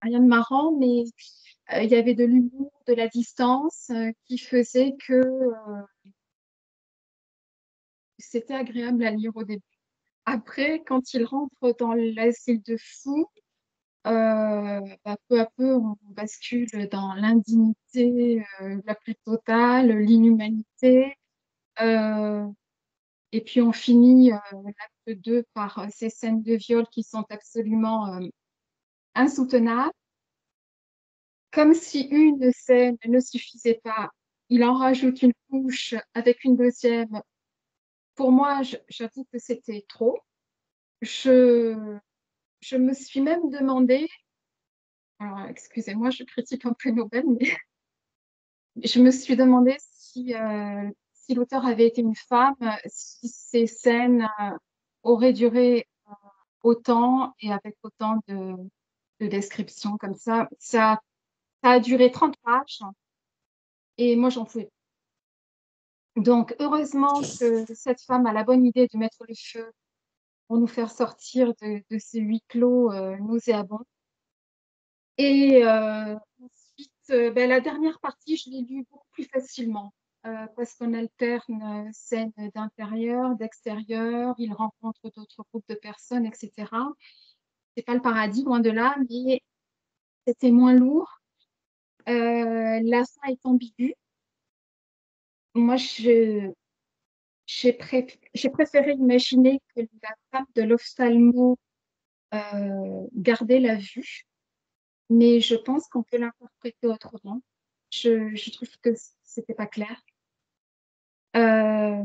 rien de marrant, mais il y avait de l'humour, de la distance qui faisait que c'était agréable à lire au début. Après, quand il rentre dans l'asile de fous, peu à peu, on bascule dans l'indignité la plus totale, l'inhumanité. euh, et puis on finit l'acte 2 par ces scènes de viol qui sont absolument insoutenables. Comme si une scène ne suffisait pas, il en rajoute une couche avec une deuxième. Pour moi, j'avoue que c'était trop. Je, je me suis même demandé, alors excusez-moi, je critique un peu Nobel, mais je me suis demandé si l'auteur avait été une femme, si ces scènes auraient duré autant et avec autant de descriptions comme ça. Ça a duré 30 pages et moi j'en pouvais. Donc heureusement que cette femme a la bonne idée de mettre le feu pour nous faire sortir de ces huis clos nauséabonds. Et ensuite, la dernière partie, je l'ai lue beaucoup plus facilement parce qu'on alterne scènes d'intérieur, d'extérieur, il rencontre d'autres groupes de personnes, etc. C'est pas le paradis, loin de là, mais c'était moins lourd. La fin est ambiguë. Moi, j'ai préféré imaginer que la femme de l'ophtalmo gardait la vue, mais je pense qu'on peut l'interpréter autrement. Je trouve que c'était pas clair. Euh,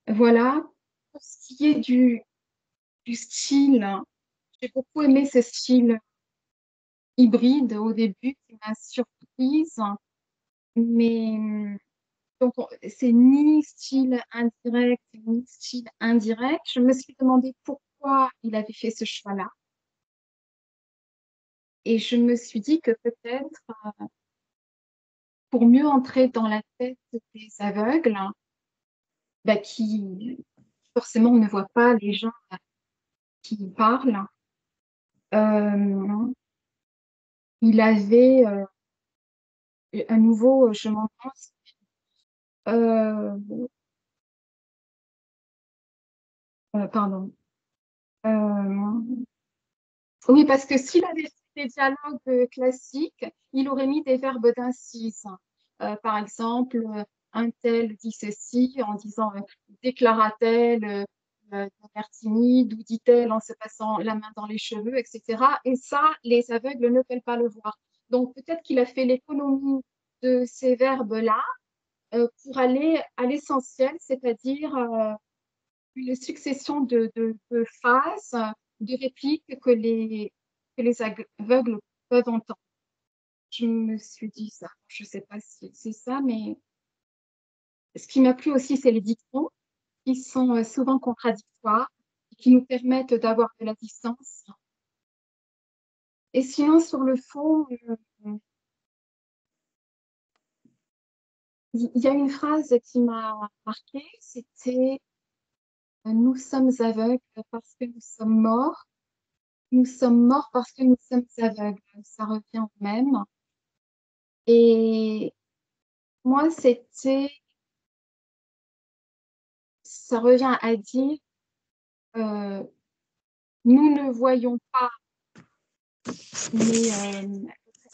voilà. Pour ce qui est du style, j'ai beaucoup aimé ce style hybride au début qui m'a surprise, mais donc c'est ni style indirect ni style indirect. Je me suis demandé pourquoi il avait fait ce choix-là. Et je me suis dit que peut-être pour mieux entrer dans la tête des aveugles, qui forcément ne voient pas les gens qui parlent, euh, il avait à nouveau, je m'en pense, euh, pardon. Euh, oui, parce que s'il avait fait des dialogues classiques, il aurait mis des verbes d'incise. Par exemple, un tel dit ceci en disant déclara-t-elle d'un air timide ou dit-elle en se passant la main dans les cheveux, etc. Et ça, les aveugles ne peuvent pas le voir. Donc peut-être qu'il a fait l'économie de ces verbes-là pour aller à l'essentiel, c'est-à-dire une succession de phrases, de répliques que les aveugles peuvent entendre. Je me suis dit ça. Je ne sais pas si c'est ça, mais ce qui m'a plu aussi, c'est les dictons qui sont souvent contradictoires et qui nous permettent d'avoir de la distance. Et sinon, sur le fond, il y a une phrase qui m'a marquée, c'était nous sommes aveugles parce que nous sommes morts. Nous sommes morts parce que nous sommes aveugles. Ça revient au même. Et moi, ça revient à dire, euh, nous ne voyons pas, mais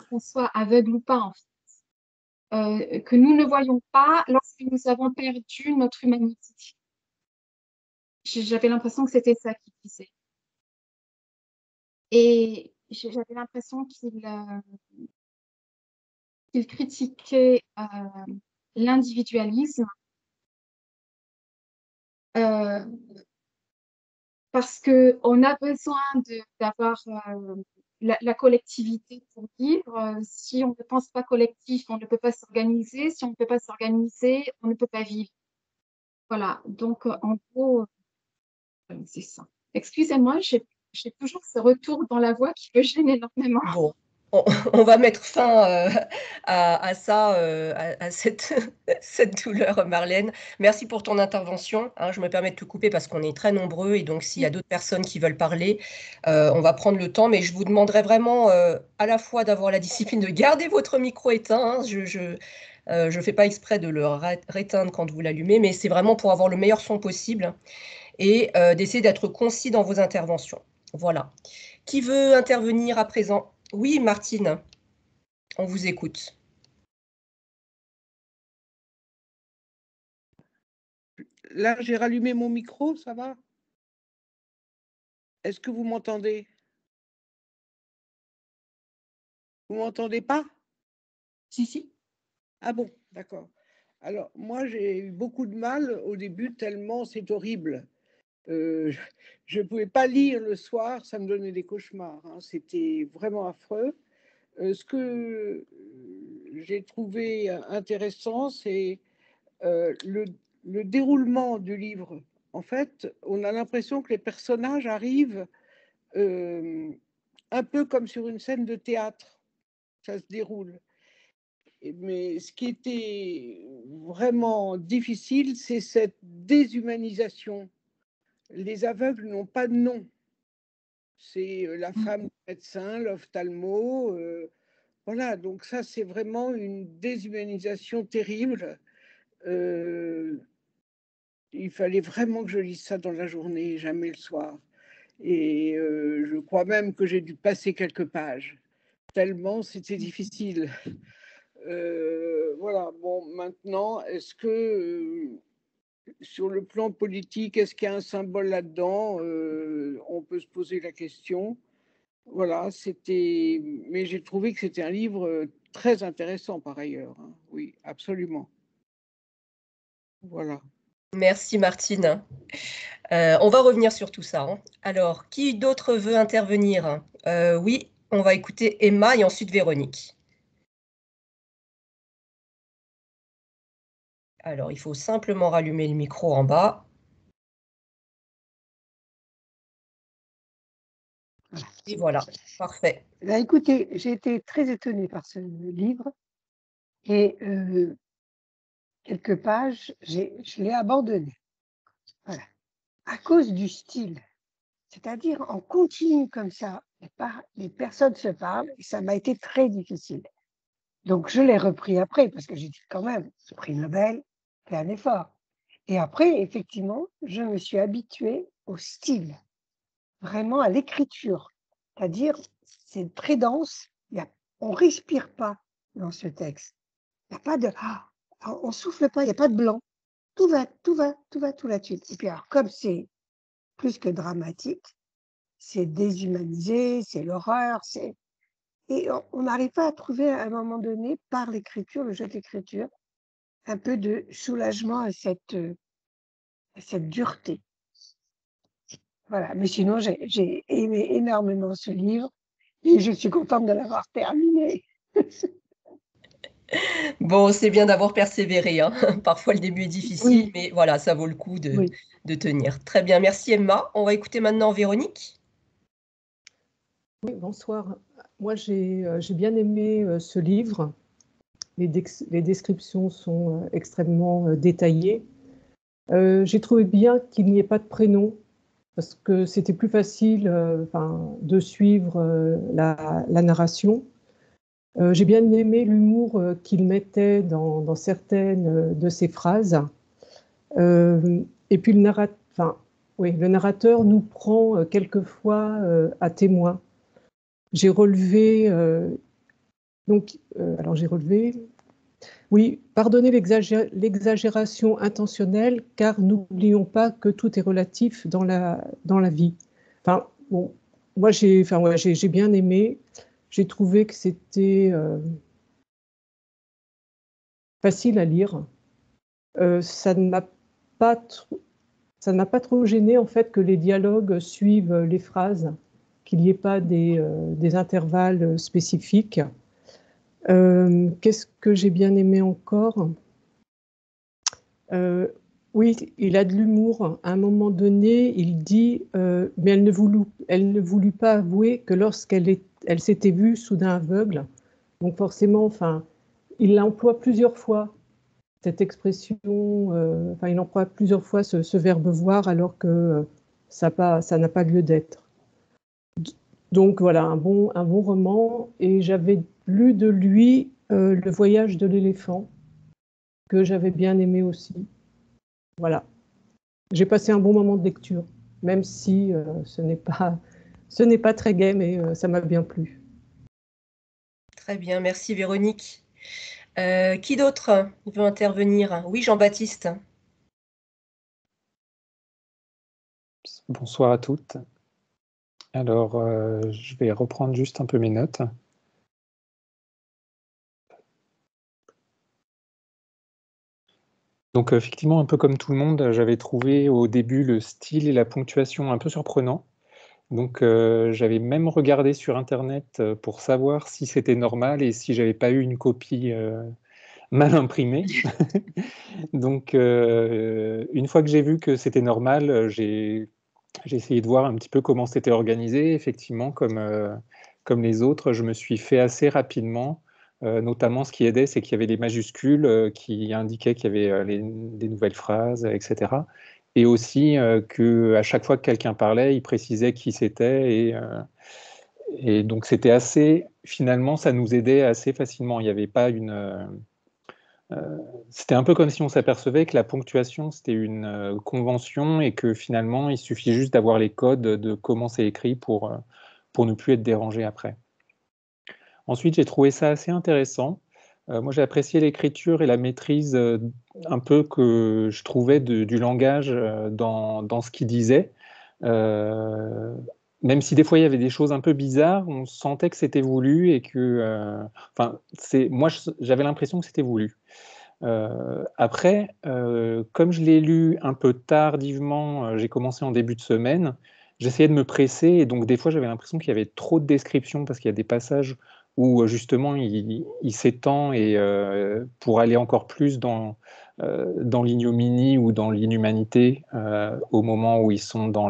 qu'on soit aveugle ou pas, en fait. Que nous ne voyons pas lorsque nous avons perdu notre humanité. J'avais l'impression que c'était ça qu'il disait. Et j'avais l'impression qu'il critiquait l'individualisme euh, parce qu'on a besoin d'avoir la collectivité pour vivre. Si on ne pense pas collectif, on ne peut pas s'organiser. Si on ne peut pas s'organiser, on ne peut pas vivre. Voilà, donc en gros, c'est ça. Excusez-moi, j'ai toujours ce retour dans la voix qui me gêne énormément. Bon. on va mettre fin à ça, à cette, cette douleur, Marlène. Merci pour ton intervention. Hein, je me permets de te couper parce qu'on est très nombreux et donc s'il y a d'autres personnes qui veulent parler, on va prendre le temps. Mais je vous demanderai vraiment à la fois d'avoir la discipline de garder votre micro éteint. Hein, je fais pas exprès de le réteindre quand vous l'allumez, mais c'est vraiment pour avoir le meilleur son possible et d'essayer d'être concis dans vos interventions. Voilà. Qui veut intervenir à présent? Oui, Martine, on vous écoute. Là, j'ai rallumé mon micro, ça va? Est-ce que vous m'entendez? Vous m'entendez pas? Si, si. Ah bon, d'accord. Alors, moi, j'ai eu beaucoup de mal au début, tellement c'est horrible. Je ne pouvais pas lire le soir, ça me donnait des cauchemars. Hein. C'était vraiment affreux. Ce que j'ai trouvé intéressant, c'est le déroulement du livre. En fait, on a l'impression que les personnages arrivent un peu comme sur une scène de théâtre. Ça se déroule. Mais ce qui était vraiment difficile, c'est cette déshumanisation. Les aveugles n'ont pas de nom. C'est la femme du médecin, l'ophtalmo. Voilà, donc ça, c'est vraiment une déshumanisation terrible. Il fallait vraiment que je lise ça dans la journée, jamais le soir. Et je crois même que j'ai dû passer quelques pages, tellement c'était difficile. Voilà, bon, maintenant, est-ce que sur le plan politique, est-ce qu'il y a un symbole là-dedans? On peut se poser la question. Voilà, c'était. Mais j'ai trouvé que c'était un livre très intéressant par ailleurs. Hein. Oui, absolument. Voilà. Merci Martine. On va revenir sur tout ça. Hein. Alors, qui d'autre veut intervenir? Oui, on va écouter Emma et ensuite Véronique. Alors, il faut simplement rallumer le micro en bas. Et voilà, parfait. Là, écoutez, j'ai été très étonnée par ce livre et quelques pages, je l'ai abandonné. Voilà. À cause du style. C'est-à-dire, en continu comme ça, les personnes se parlent et ça m'a été très difficile. Donc, je l'ai repris après parce que j'ai dit quand même, ce prix Nobel, fait un effort. Et après, effectivement, je me suis habituée au style, vraiment à l'écriture. C'est-à-dire, c'est très dense, on ne respire pas dans ce texte. Il n'y a pas de... on ne souffle pas, il n'y a pas de blanc. Tout va, tout va, tout va, tout là-dessus. Et puis alors, comme c'est plus que dramatique, c'est déshumanisé, c'est l'horreur, et on n'arrive pas à trouver à un moment donné, par l'écriture, le jeu d'écriture, un peu de soulagement à cette dureté. Voilà, mais sinon, j'ai aimé énormément ce livre et je suis contente de l'avoir terminé. Bon, c'est bien d'avoir persévéré. Hein. Parfois, le début est difficile, Oui, mais voilà, ça vaut le coup oui. de tenir. Très bien, merci Emma. On va écouter maintenant Véronique. Oui, bonsoir. Moi, j'ai bien aimé ce livre. Les descriptions sont extrêmement détaillées. J'ai trouvé bien qu'il n'y ait pas de prénom, parce que c'était plus facile de suivre la narration. J'ai bien aimé l'humour qu'il mettait dans certaines de ses phrases. Et puis le narrateur nous prend quelquefois à témoin. J'ai relevé, oui, pardonnez l'exagération intentionnelle, car n'oublions pas que tout est relatif dans la vie. Enfin, bon, moi, j'ai bien aimé. J'ai trouvé que c'était facile à lire. Ça ne m'a pas trop gêné, en fait, que les dialogues suivent les phrases, qu'il n'y ait pas des intervalles spécifiques. Qu'est-ce que j'ai bien aimé encore? Oui, il a de l'humour. À un moment donné, il dit mais elle ne voulut pas avouer que elle s'était vue soudain aveugle. Donc forcément, enfin, il l'emploie plusieurs fois, cette expression, enfin, il emploie plusieurs fois ce verbe voir alors que ça n'a pas lieu d'être. Donc voilà, un bon roman. Et j'avais lu de lui Le voyage de l'éléphant, que j'avais bien aimé aussi. Voilà. J'ai passé un bon moment de lecture, même si ce n'est pas très gai, mais ça m'a bien plu. Très bien, merci Véronique. Qui d'autre veut intervenir? Oui, Jean-Baptiste. Bonsoir à toutes. Alors, je vais reprendre juste un peu mes notes. Donc, effectivement, un peu comme tout le monde, j'avais trouvé au début le style et la ponctuation un peu surprenants. Donc, j'avais même regardé sur Internet pour savoir si c'était normal et si j'avais pas eu une copie mal imprimée. Donc, une fois que j'ai vu que c'était normal, j'ai essayé de voir un petit peu comment c'était organisé. Effectivement, comme les autres, je me suis fait assez rapidement. Notamment, ce qui aidait, c'est qu'il y avait des majuscules qui indiquaient qu'il y avait des nouvelles phrases, etc. Et aussi qu'à chaque fois que quelqu'un parlait, il précisait qui c'était. Et donc, c'était assez, finalement, ça nous aidait assez facilement. Il n'y avait pas c'était un peu comme si on s'apercevait que la ponctuation, c'était une convention et que finalement, il suffit juste d'avoir les codes de comment c'est écrit pour ne plus être dérangé après. Ensuite, j'ai trouvé ça assez intéressant. Moi, j'ai apprécié l'écriture et la maîtrise un peu que je trouvais du langage dans ce qu'il disait. Même si des fois il y avait des choses un peu bizarres, on sentait que c'était voulu et que, enfin, moi, j'avais l'impression que c'était voulu. Après, comme je l'ai lu un peu tardivement, j'ai commencé en début de semaine, j'essayais de me presser et donc des fois j'avais l'impression qu'il y avait trop de descriptions parce qu'il y a des passages où justement il s'étend et pour aller encore plus dans l'ignominie ou dans l'inhumanité au moment où ils sont dans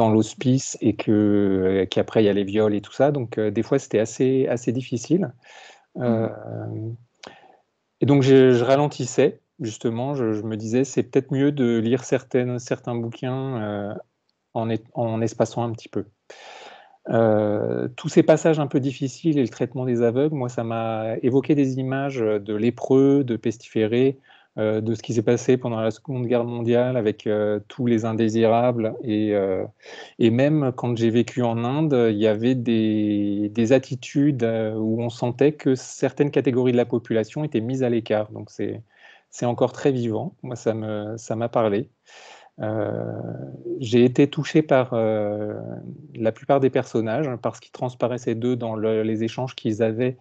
l'hospice et qu'après il y a les viols et tout ça. Donc des fois c'était assez difficile. Et donc je ralentissais, justement, je me disais, c'est peut-être mieux de lire certains bouquins en espaçant un petit peu. Tous ces passages un peu difficiles et le traitement des aveugles, moi, ça m'a évoqué des images de lépreux, de pestiférés, de ce qui s'est passé pendant la Seconde Guerre mondiale avec tous les indésirables. Et même quand j'ai vécu en Inde, il y avait des attitudes où on sentait que certaines catégories de la population étaient mises à l'écart. Donc c'est encore très vivant. Moi, ça m'a parlé. J'ai été touché par la plupart des personnages, hein, parce qu'ils transparaissaient d'eux dans les échanges qu'ils avaient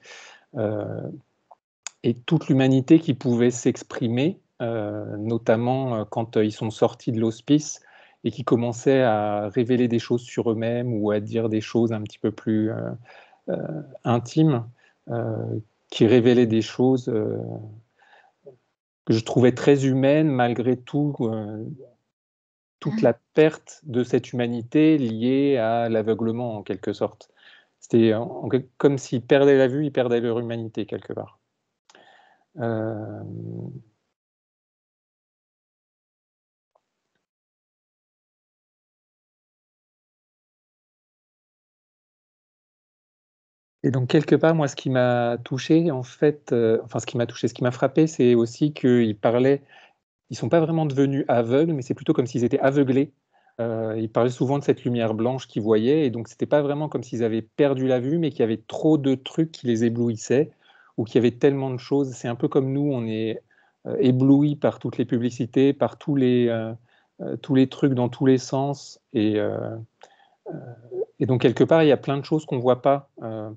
et toute l'humanité qui pouvait s'exprimer, notamment quand ils sont sortis de l'hospice et qui commençaient à révéler des choses sur eux-mêmes ou à dire des choses un petit peu plus intimes, qui révélaient des choses que je trouvais très humaines malgré tout. Toute la perte de cette humanité liée à l'aveuglement, en quelque sorte. C'était comme s'ils perdaient la vue, ils perdaient leur humanité, quelque part. Et donc, quelque part, moi, ce qui m'a touché, en fait, enfin, ce qui m'a touché, ce qui m'a frappé, c'est aussi qu'ils parlaient, ils ne sont pas vraiment devenus aveugles, mais c'est plutôt comme s'ils étaient aveuglés. Ils parlaient souvent de cette lumière blanche qu'ils voyaient, et donc c'était pas vraiment comme s'ils avaient perdu la vue, mais qu'il y avait trop de trucs qui les éblouissaient, ou qu'il y avait tellement de choses. C'est un peu comme nous, on est ébloui par toutes les publicités, par tous les trucs dans tous les sens, et donc quelque part, il y a plein de choses qu'on voit pas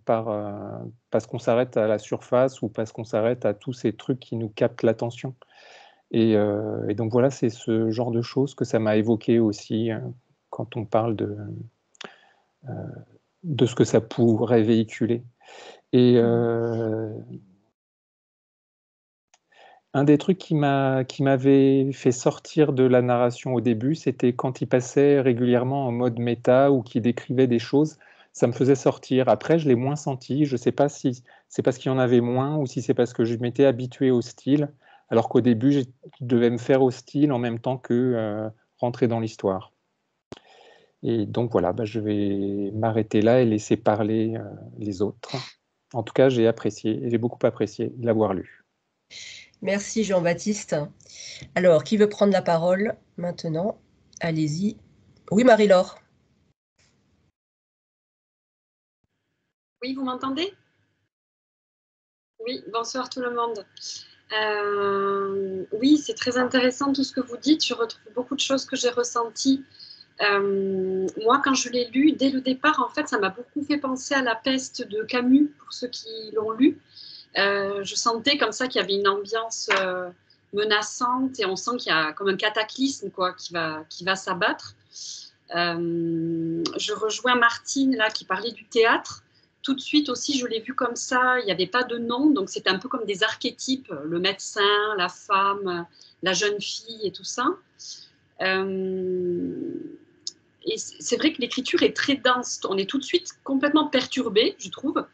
parce qu'on s'arrête à la surface ou parce qu'on s'arrête à tous ces trucs qui nous captent l'attention. Et donc voilà, c'est ce genre de choses que ça m'a évoqué aussi quand on parle de ce que ça pourrait véhiculer. Et Un des trucs qui m'avait fait sortir de la narration au début, c'était quand il passait régulièrement en mode méta ou qu'il décrivait des choses, ça me faisait sortir. Après, je l'ai moins senti. Je ne sais pas si c'est parce qu'il y en avait moins ou si c'est parce que je m'étais habitué au style, alors qu'au début, je devais me faire au style en même temps que rentrer dans l'histoire. Et donc voilà, je vais m'arrêter là et laisser parler les autres. En tout cas, j'ai beaucoup apprécié l'avoir lu. Merci Jean-Baptiste. Alors, qui veut prendre la parole maintenant? Allez-y. Oui, Marie-Laure. Oui, vous m'entendez? Oui, bonsoir tout le monde. Oui, c'est très intéressant tout ce que vous dites. Je retrouve beaucoup de choses que j'ai ressenties. Moi, quand je l'ai lu, dès le départ, en fait, ça m'a beaucoup fait penser à La Peste de Camus, pour ceux qui l'ont lu. Je sentais comme ça qu'il y avait une ambiance menaçante et on sent qu'il y a comme un cataclysme quoi, qui va s'abattre. Je rejoins Martine là, qui parlait du théâtre. Tout de suite aussi, je l'ai vu comme ça, il n'y avait pas de nom, donc c'était un peu comme des archétypes, le médecin, la femme, la jeune fille et tout ça. Et c'est vrai que l'écriture est très dense, on est tout de suite complètement perturbé, je trouve.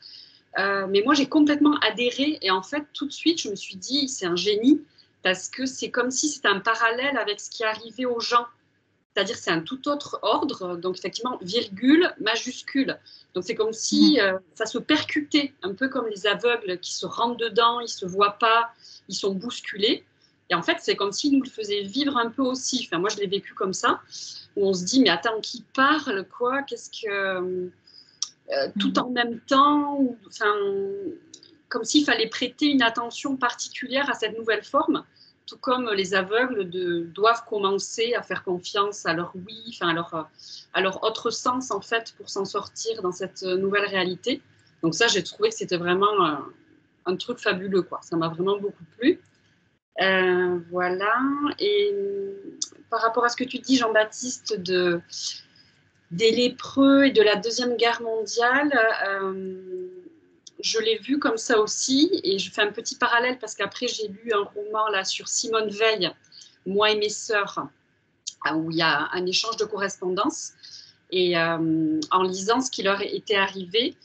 Mais moi, j'ai complètement adhéré et en fait, tout de suite, je me suis dit, c'est un génie parce que c'est comme si c'était un parallèle avec ce qui arrivait aux gens. C'est-à-dire c'est un tout autre ordre, donc effectivement, virgule, majuscule. Donc c'est comme si ça se percutait, un peu comme les aveugles qui se rentrent dedans, ils ne se voient pas, ils sont bousculés. Et en fait, c'est comme s'ils nous le faisaient vivre un peu aussi. Enfin, moi, je l'ai vécu comme ça, où on se dit, mais attends, qui parle, quoi? Qu'est-ce que... tout en même temps, enfin, comme s'il fallait prêter une attention particulière à cette nouvelle forme, tout comme les aveugles doivent commencer à faire confiance à leur oui, enfin à leur autre sens en fait pour s'en sortir dans cette nouvelle réalité. Donc ça, j'ai trouvé que c'était vraiment un truc fabuleux, quoi. Ça m'a vraiment beaucoup plu. Voilà. Et par rapport à ce que tu dis, Jean-Baptiste, des lépreux et de la Deuxième Guerre mondiale, je l'ai vu comme ça aussi, et je fais un petit parallèle parce qu'après j'ai lu un roman là sur Simone Veil, Moi et mes sœurs, où il y a un échange de correspondance, et en lisant ce qui leur était arrivé,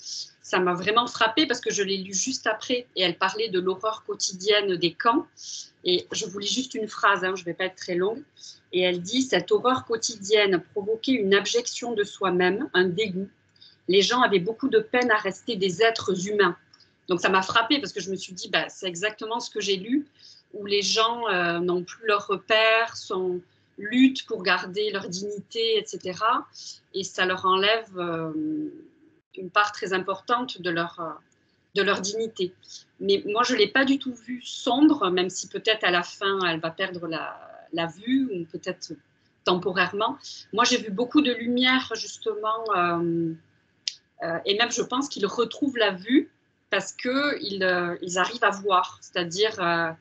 ça m'a vraiment frappée parce que je l'ai lu juste après, et elle parlait de l'horreur quotidienne des camps, et je vous lis juste une phrase, je ne vais pas être très longue, et elle dit « Cette horreur quotidienne provoquait une abjection de soi-même, un dégoût. Les gens avaient beaucoup de peine à rester des êtres humains. » Donc ça m'a frappée parce que je me suis dit, c'est exactement ce que j'ai lu, où les gens n'ont plus leurs repères, luttent pour garder leur dignité, etc. Et ça leur enlève une part très importante de leur dignité. Mais moi, je ne l'ai pas du tout vue sombre, même si peut-être à la fin, elle va perdre la vue, ou peut-être temporairement. Moi, j'ai vu beaucoup de lumière, justement, et même, je pense qu'ils retrouvent la vue parce qu'ils arrivent à voir, c'est-à-dire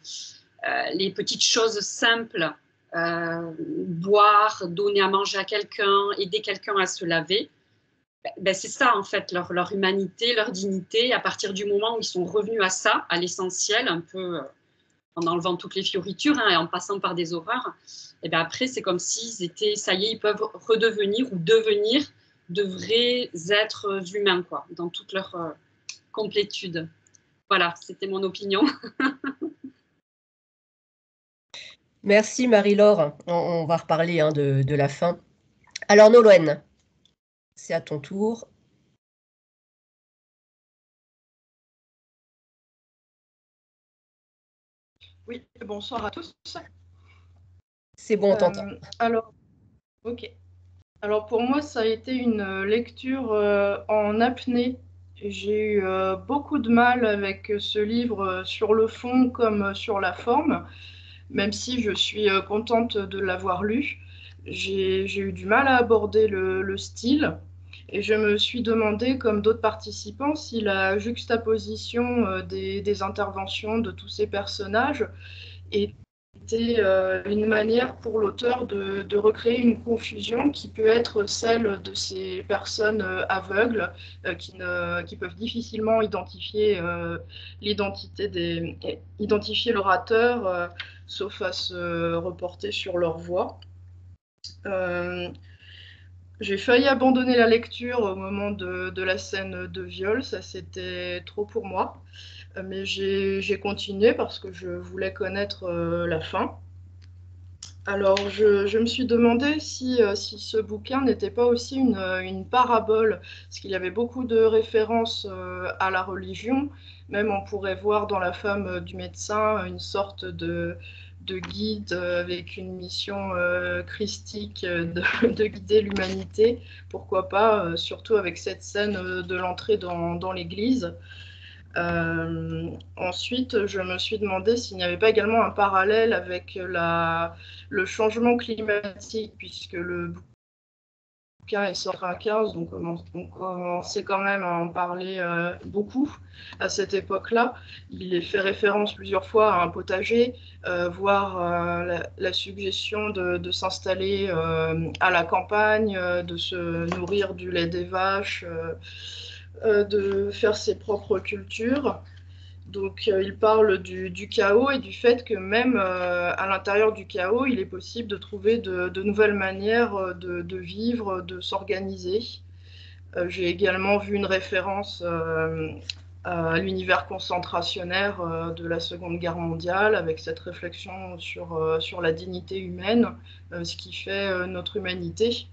les petites choses simples, boire, donner à manger à quelqu'un, aider quelqu'un à se laver. C'est ça, en fait, leur humanité, leur dignité. À partir du moment où ils sont revenus à ça, à l'essentiel, un peu en enlevant toutes les fioritures et en passant par des horreurs, et après, c'est comme s'ils étaient, ça y est, ils peuvent redevenir ou devenir de vrais êtres humains, quoi, dans toute leur complétude. Voilà, c'était mon opinion. Merci Marie-Laure. On va reparler de la fin. Alors Nolwenn, c'est à ton tour. Oui, bonsoir à tous. C'est bon, on t'entend. Alors, ok. Alors pour moi, ça a été une lecture en apnée. J'ai eu beaucoup de mal avec ce livre sur le fond comme sur la forme, même si je suis contente de l'avoir lu. J'ai eu du mal à aborder le style et je me suis demandé, comme d'autres participants, si la juxtaposition des interventions de tous ces personnages était été une manière pour l'auteur de recréer une confusion qui peut être celle de ces personnes aveugles qui peuvent difficilement identifier identifier l'orateur, sauf à se reporter sur leur voix. J'ai failli abandonner la lecture au moment de la scène de viol, ça c'était trop pour moi. Mais j'ai continué parce que je voulais connaître la fin. Alors, je me suis demandé si ce bouquin n'était pas aussi une parabole, parce qu'il y avait beaucoup de références à la religion. Même on pourrait voir dans La femme du médecin une sorte de guide avec une mission christique de guider l'humanité. Pourquoi pas, surtout avec cette scène de l'entrée dans l'église. Ensuite, je me suis demandé s'il n'y avait pas également un parallèle avec le changement climatique, puisque le bouquin est sorti en 2015, donc on commençait quand même à en parler beaucoup à cette époque-là. Il fait référence plusieurs fois à un potager, voire la suggestion de s'installer à la campagne, de se nourrir du lait des vaches, de faire ses propres cultures. Donc, il parle du chaos et du fait que même à l'intérieur du chaos, il est possible de trouver de nouvelles manières de vivre, de s'organiser. J'ai également vu une référence à l'univers concentrationnaire de la Seconde Guerre mondiale, avec cette réflexion sur la dignité humaine, ce qui fait notre humanité.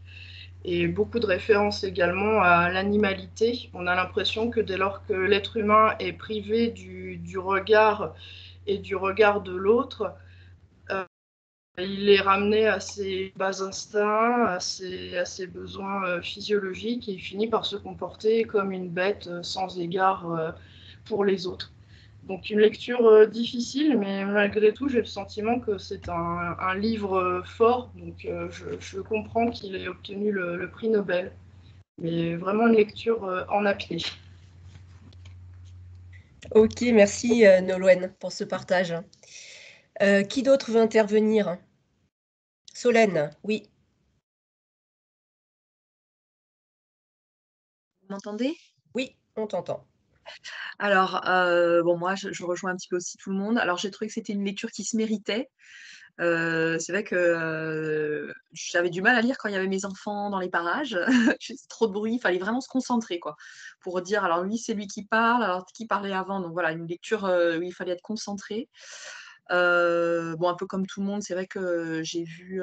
Et beaucoup de références également à l'animalité. On a l'impression que dès lors que l'être humain est privé du regard et du regard de l'autre, il est ramené à ses bas instincts, à ses besoins physiologiques, et il finit par se comporter comme une bête sans égard pour les autres. Donc une lecture difficile, mais malgré tout, j'ai le sentiment que c'est un livre fort. Donc je comprends qu'il ait obtenu le prix Nobel. Mais vraiment une lecture en apnée. Ok, merci Nolwenn pour ce partage. Qui d'autre veut intervenir? Solène, oui. Vous m'entendez? Oui, on t'entend. Alors, bon, moi, je rejoins un petit peu aussi tout le monde. Alors, j'ai trouvé que c'était une lecture qui se méritait. C'est vrai que j'avais du mal à lire quand il y avait mes enfants dans les parages. Juste trop de bruit, il fallait vraiment se concentrer, quoi, pour dire, alors lui, c'est lui qui parle, alors qui parlait avant. Donc voilà, une lecture où il fallait être concentré. Bon, un peu comme tout le monde, c'est vrai que j'ai vu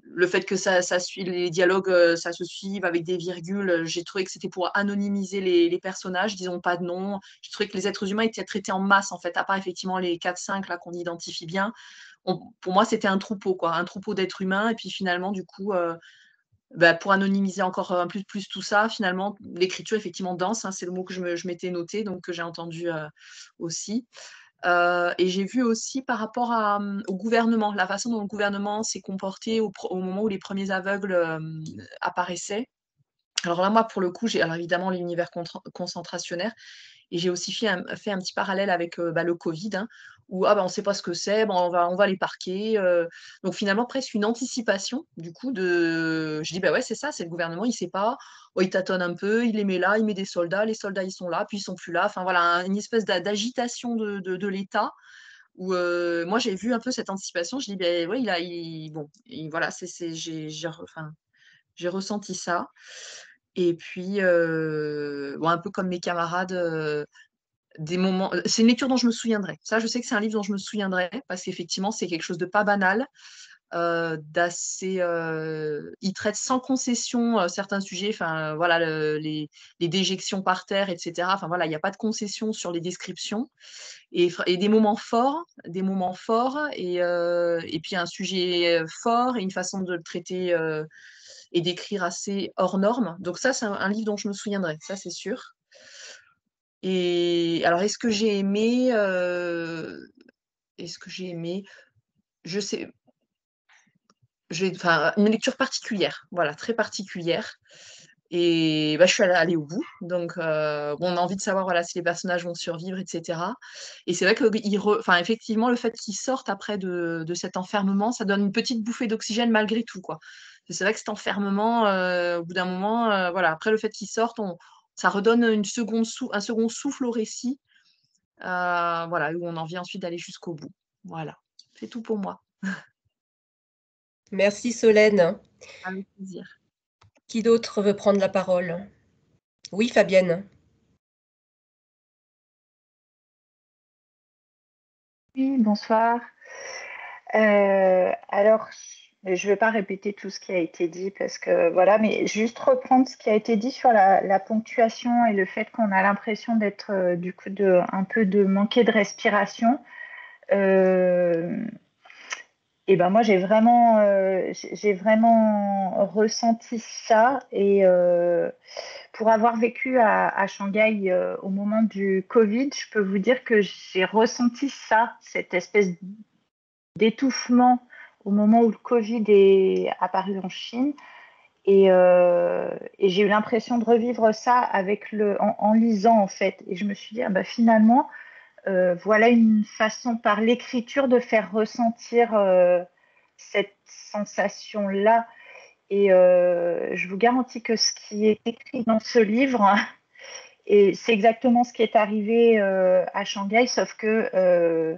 le fait que ça suit les dialogues, ça se suive avec des virgules. J'ai trouvé que c'était pour anonymiser les personnages, disons pas de nom. J'ai trouvé que les êtres humains étaient traités en masse, en fait, à part effectivement les 4-5 là qu'on identifie bien. Pour moi, c'était un troupeau, quoi, un troupeau d'êtres humains. Et puis finalement, du coup, pour anonymiser encore un peu plus tout ça, finalement, l'écriture effectivement dense, hein, c'est le mot que je m'étais noté, donc que j'ai entendu aussi. Et j'ai vu aussi par rapport au gouvernement, la façon dont le gouvernement s'est comporté au moment où les premiers aveugles apparaissaient. Alors là, moi, pour le coup, j'ai alors évidemment l'univers concentrationnaire, et j'ai aussi fait un petit parallèle avec le Covid, hein, où on ne sait pas ce que c'est, on va les parquer. Donc finalement, presque une anticipation, du coup, je dis, bah ouais, c'est ça, c'est le gouvernement, il ne sait pas, il tâtonne un peu, il les met là, il met des soldats, les soldats, ils sont là, puis ils sont plus là. Enfin voilà, une espèce d'agitation de l'État, où moi, j'ai vu un peu cette anticipation, je dis, ben ouais, voilà, j'ai ressenti ça. Et puis, un peu comme mes camarades, des moments. C'est une lecture dont je me souviendrai. Ça, je sais que c'est un livre dont je me souviendrai, parce qu'effectivement, c'est quelque chose de pas banal, d'assez. Il traite sans concession certains sujets. Enfin, voilà, les déjections par terre, etc. Enfin voilà, il n'y a pas de concession sur les descriptions, et des moments forts, et puis un sujet fort et une façon de le traiter. Et d'écrire assez hors norme. Donc ça, c'est un livre dont je me souviendrai, ça c'est sûr. Et alors, est-ce que j'ai aimé Je sais, une lecture particulière, voilà, très particulière. Et bah, je suis allée au bout. Donc, on a envie de savoir voilà, si les personnages vont survivre, etc. Et c'est vrai que effectivement, le fait qu'ils sortent après de cet enfermement, ça donne une petite bouffée d'oxygène malgré tout, quoi. C'est vrai que cet enfermement, au bout d'un moment, voilà, après le fait qu'ils sortent, ça redonne un second souffle au récit, voilà, où on a envie ensuite d'aller jusqu'au bout. Voilà, c'est tout pour moi. Merci Solène. Avec plaisir. Qui d'autre veut prendre la parole? Oui, Fabienne. Oui, bonsoir. Alors, je ne vais pas répéter tout ce qui a été dit parce que voilà, mais juste reprendre ce qui a été dit sur la ponctuation et le fait qu'on a l'impression d'être du coup un peu de manquer de respiration. Et ben moi j'ai vraiment ressenti ça et pour avoir vécu à Shanghai au moment du Covid, je peux vous dire que j'ai ressenti ça, cette espèce d'étouffement au moment où le Covid est apparu en Chine. Et j'ai eu l'impression de revivre ça en lisant, en fait. Et je me suis dit, ah bah, finalement, voilà une façon par l'écriture de faire ressentir cette sensation-là. Et je vous garantis que ce qui est écrit dans ce livre, et c'est exactement ce qui est arrivé à Shanghai, sauf que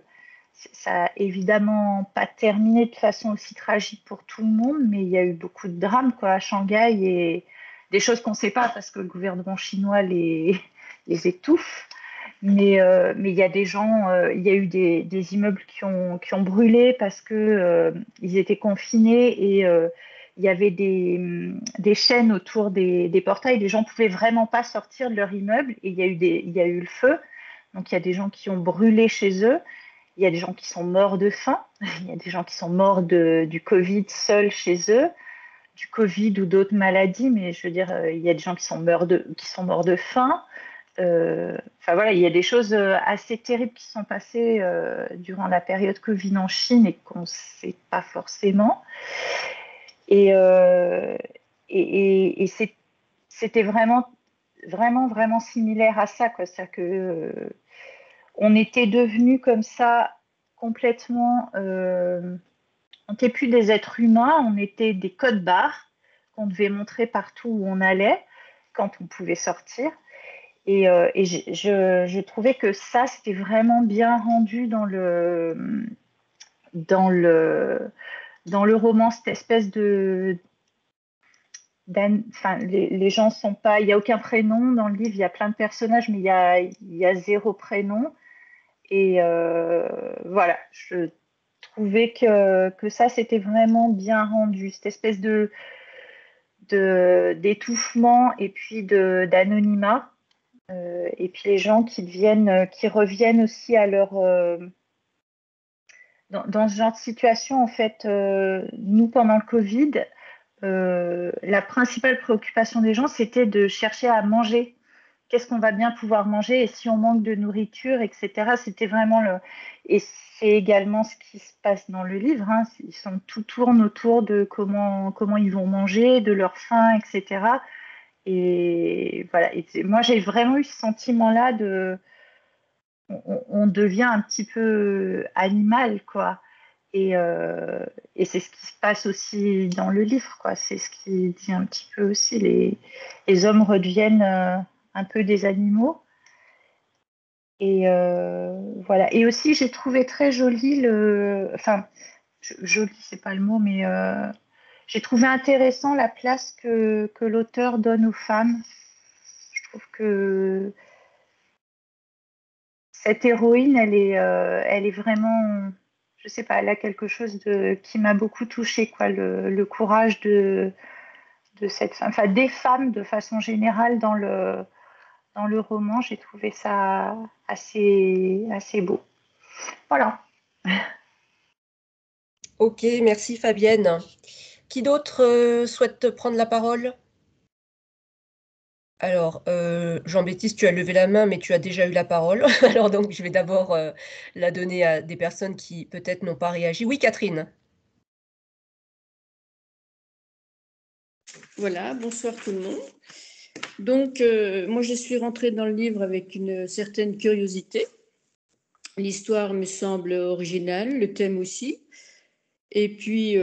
ça n'a évidemment pas terminé de façon aussi tragique pour tout le monde, mais il y a eu beaucoup de drames quoi, à Shanghai et des choses qu'on ne sait pas parce que le gouvernement chinois les étouffe. Mais il y a des gens, il y a eu des immeubles qui ont brûlé parce que ils étaient confinés et il y avait des chaînes autour des portails. Les gens ne pouvaient vraiment pas sortir de leur immeuble et il y a eu le feu. Donc il y a des gens qui ont brûlé chez eux. Il y a des gens qui sont morts de faim. Il y a des gens qui sont morts du Covid seuls chez eux, du Covid ou d'autres maladies. Mais je veux dire, il y a des gens qui sont morts de faim. Enfin voilà, il y a des choses assez terribles qui sont passées durant la période Covid en Chine et qu'on ne sait pas forcément. Et c'était vraiment similaire à ça, quoi. C'est-à-dire que on était devenus comme ça complètement. On n'était plus des êtres humains, on était des codes barres qu'on devait montrer partout où on allait quand on pouvait sortir. Et je trouvais que ça, c'était vraiment bien rendu dans le roman, cette espèce enfin, les gens sont pas, il n'y a aucun prénom dans le livre, il y a plein de personnages, mais il y a zéro prénom. Et voilà, je trouvais que ça, c'était vraiment bien rendu, cette espèce d'étouffement et puis d'anonymat. Et puis les gens qui reviennent aussi à leur... dans ce genre de situation, en fait, nous, pendant le Covid, la principale préoccupation des gens, c'était de chercher à manger. Qu'est-ce qu'on va bien pouvoir manger et si on manque de nourriture, etc. C'était vraiment et c'est également ce qui se passe dans le livre. Hein. Tout tourne autour de comment ils vont manger, de leur faim, etc. Et voilà. Et moi, j'ai vraiment eu ce sentiment-là on devient un petit peu animal, quoi. Et c'est ce qui se passe aussi dans le livre, quoi. C'est ce qui dit un petit peu aussi les hommes redeviennent un peu des animaux. Et voilà. Et aussi, j'ai trouvé très joli enfin, joli, c'est pas le mot, mais j'ai trouvé intéressant la place que l'auteur donne aux femmes. Je trouve que cette héroïne, elle est vraiment, je sais pas, elle a quelque chose qui m'a beaucoup touchée, quoi, le courage de cette femme, enfin des femmes de façon générale dans le roman. J'ai trouvé ça assez beau. Voilà. Ok, merci Fabienne. Qui d'autre souhaite prendre la parole? Alors, Jean-Baptiste, tu as levé la main, mais tu as déjà eu la parole. Alors donc, je vais d'abord la donner à des personnes qui peut-être n'ont pas réagi. Oui, Catherine. Voilà, bonsoir tout le monde. Donc, moi, je suis rentrée dans le livre avec une certaine curiosité. L'histoire me semble originale, le thème aussi. Et puis,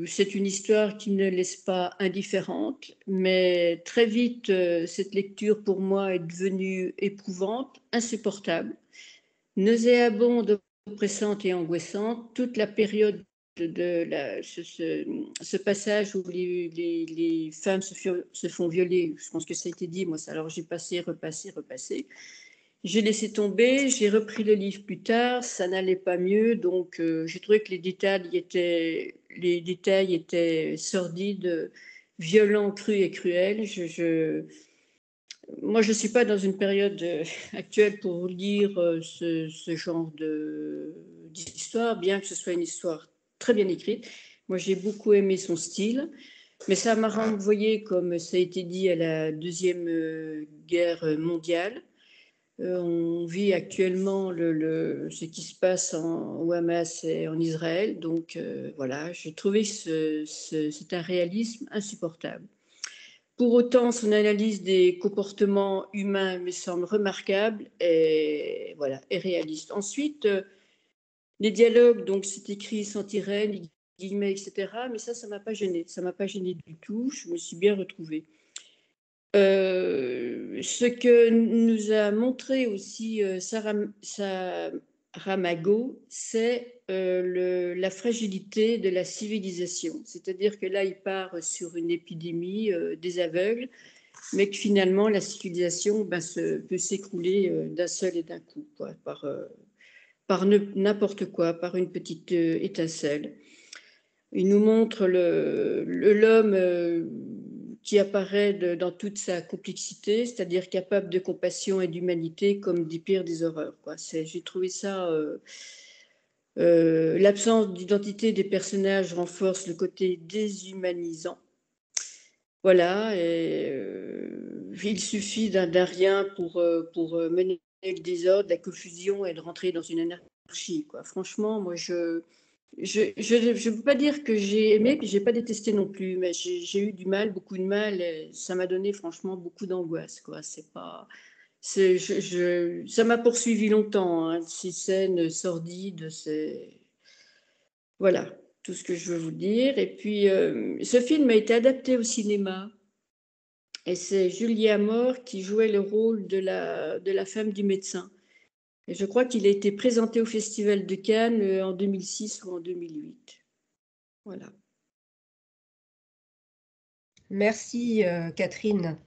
c'est une histoire qui ne laisse pas indifférente, mais très vite, cette lecture pour moi est devenue éprouvante, insupportable, nauséabonde, oppressante et angoissante. Toute la période de ce passage où les femmes se font violer, je pense que ça a été dit, moi, alors j'ai passé, repassé. J'ai laissé tomber, j'ai repris le livre plus tard, ça n'allait pas mieux, donc j'ai trouvé que les détails étaient sordides, violents, crus et cruels. Moi, je ne suis pas dans une période actuelle pour lire ce genre d'histoire, bien que ce soit une histoire très bien écrite. Moi, j'ai beaucoup aimé son style, mais ça m'a renvoyé, comme ça a été dit, à la Deuxième Guerre mondiale. On vit actuellement ce qui se passe au Hamas et en Israël. Donc voilà, j'ai trouvé que c'est un réalisme insupportable. Pour autant, son analyse des comportements humains me semble remarquable et, voilà, et réaliste. Ensuite, les dialogues, donc c'est écrit sans tiret, ni guillemets, etc. Mais ça ne m'a pas gênée. Ça ne m'a pas gênée du tout. Je me suis bien retrouvée. Ce que nous a montré aussi Saramago, c'est la fragilité de la civilisation. C'est-à-dire que là, il part sur une épidémie des aveugles, mais que finalement, la civilisation peut s'écrouler d'un seul et d'un coup, quoi, par n'importe quoi, par une petite étincelle. Il nous montre l'homme qui apparaît dans toute sa complexité, c'est-à-dire capable de compassion et d'humanité comme des pires des horreurs, quoi. J'ai trouvé ça... l'absence d'identité des personnages renforce le côté déshumanisant. Voilà, et il suffit d'un rien pour mener le désordre, la confusion et de rentrer dans une anarchie, quoi. Franchement, moi, je ne peux pas dire que j'ai aimé, puis je n'ai pas détesté non plus, mais j'ai eu du mal, beaucoup de mal, et ça m'a donné franchement beaucoup d'angoisse, quoi. Ça m'a poursuivi longtemps, hein, ces scènes sordides, voilà, tout ce que je veux vous dire. Et puis, ce film a été adapté au cinéma, et c'est Julia Moore qui jouait le rôle de la femme du médecin. Et je crois qu'il a été présenté au Festival de Cannes en 2006 ou en 2008. Voilà. Merci Catherine.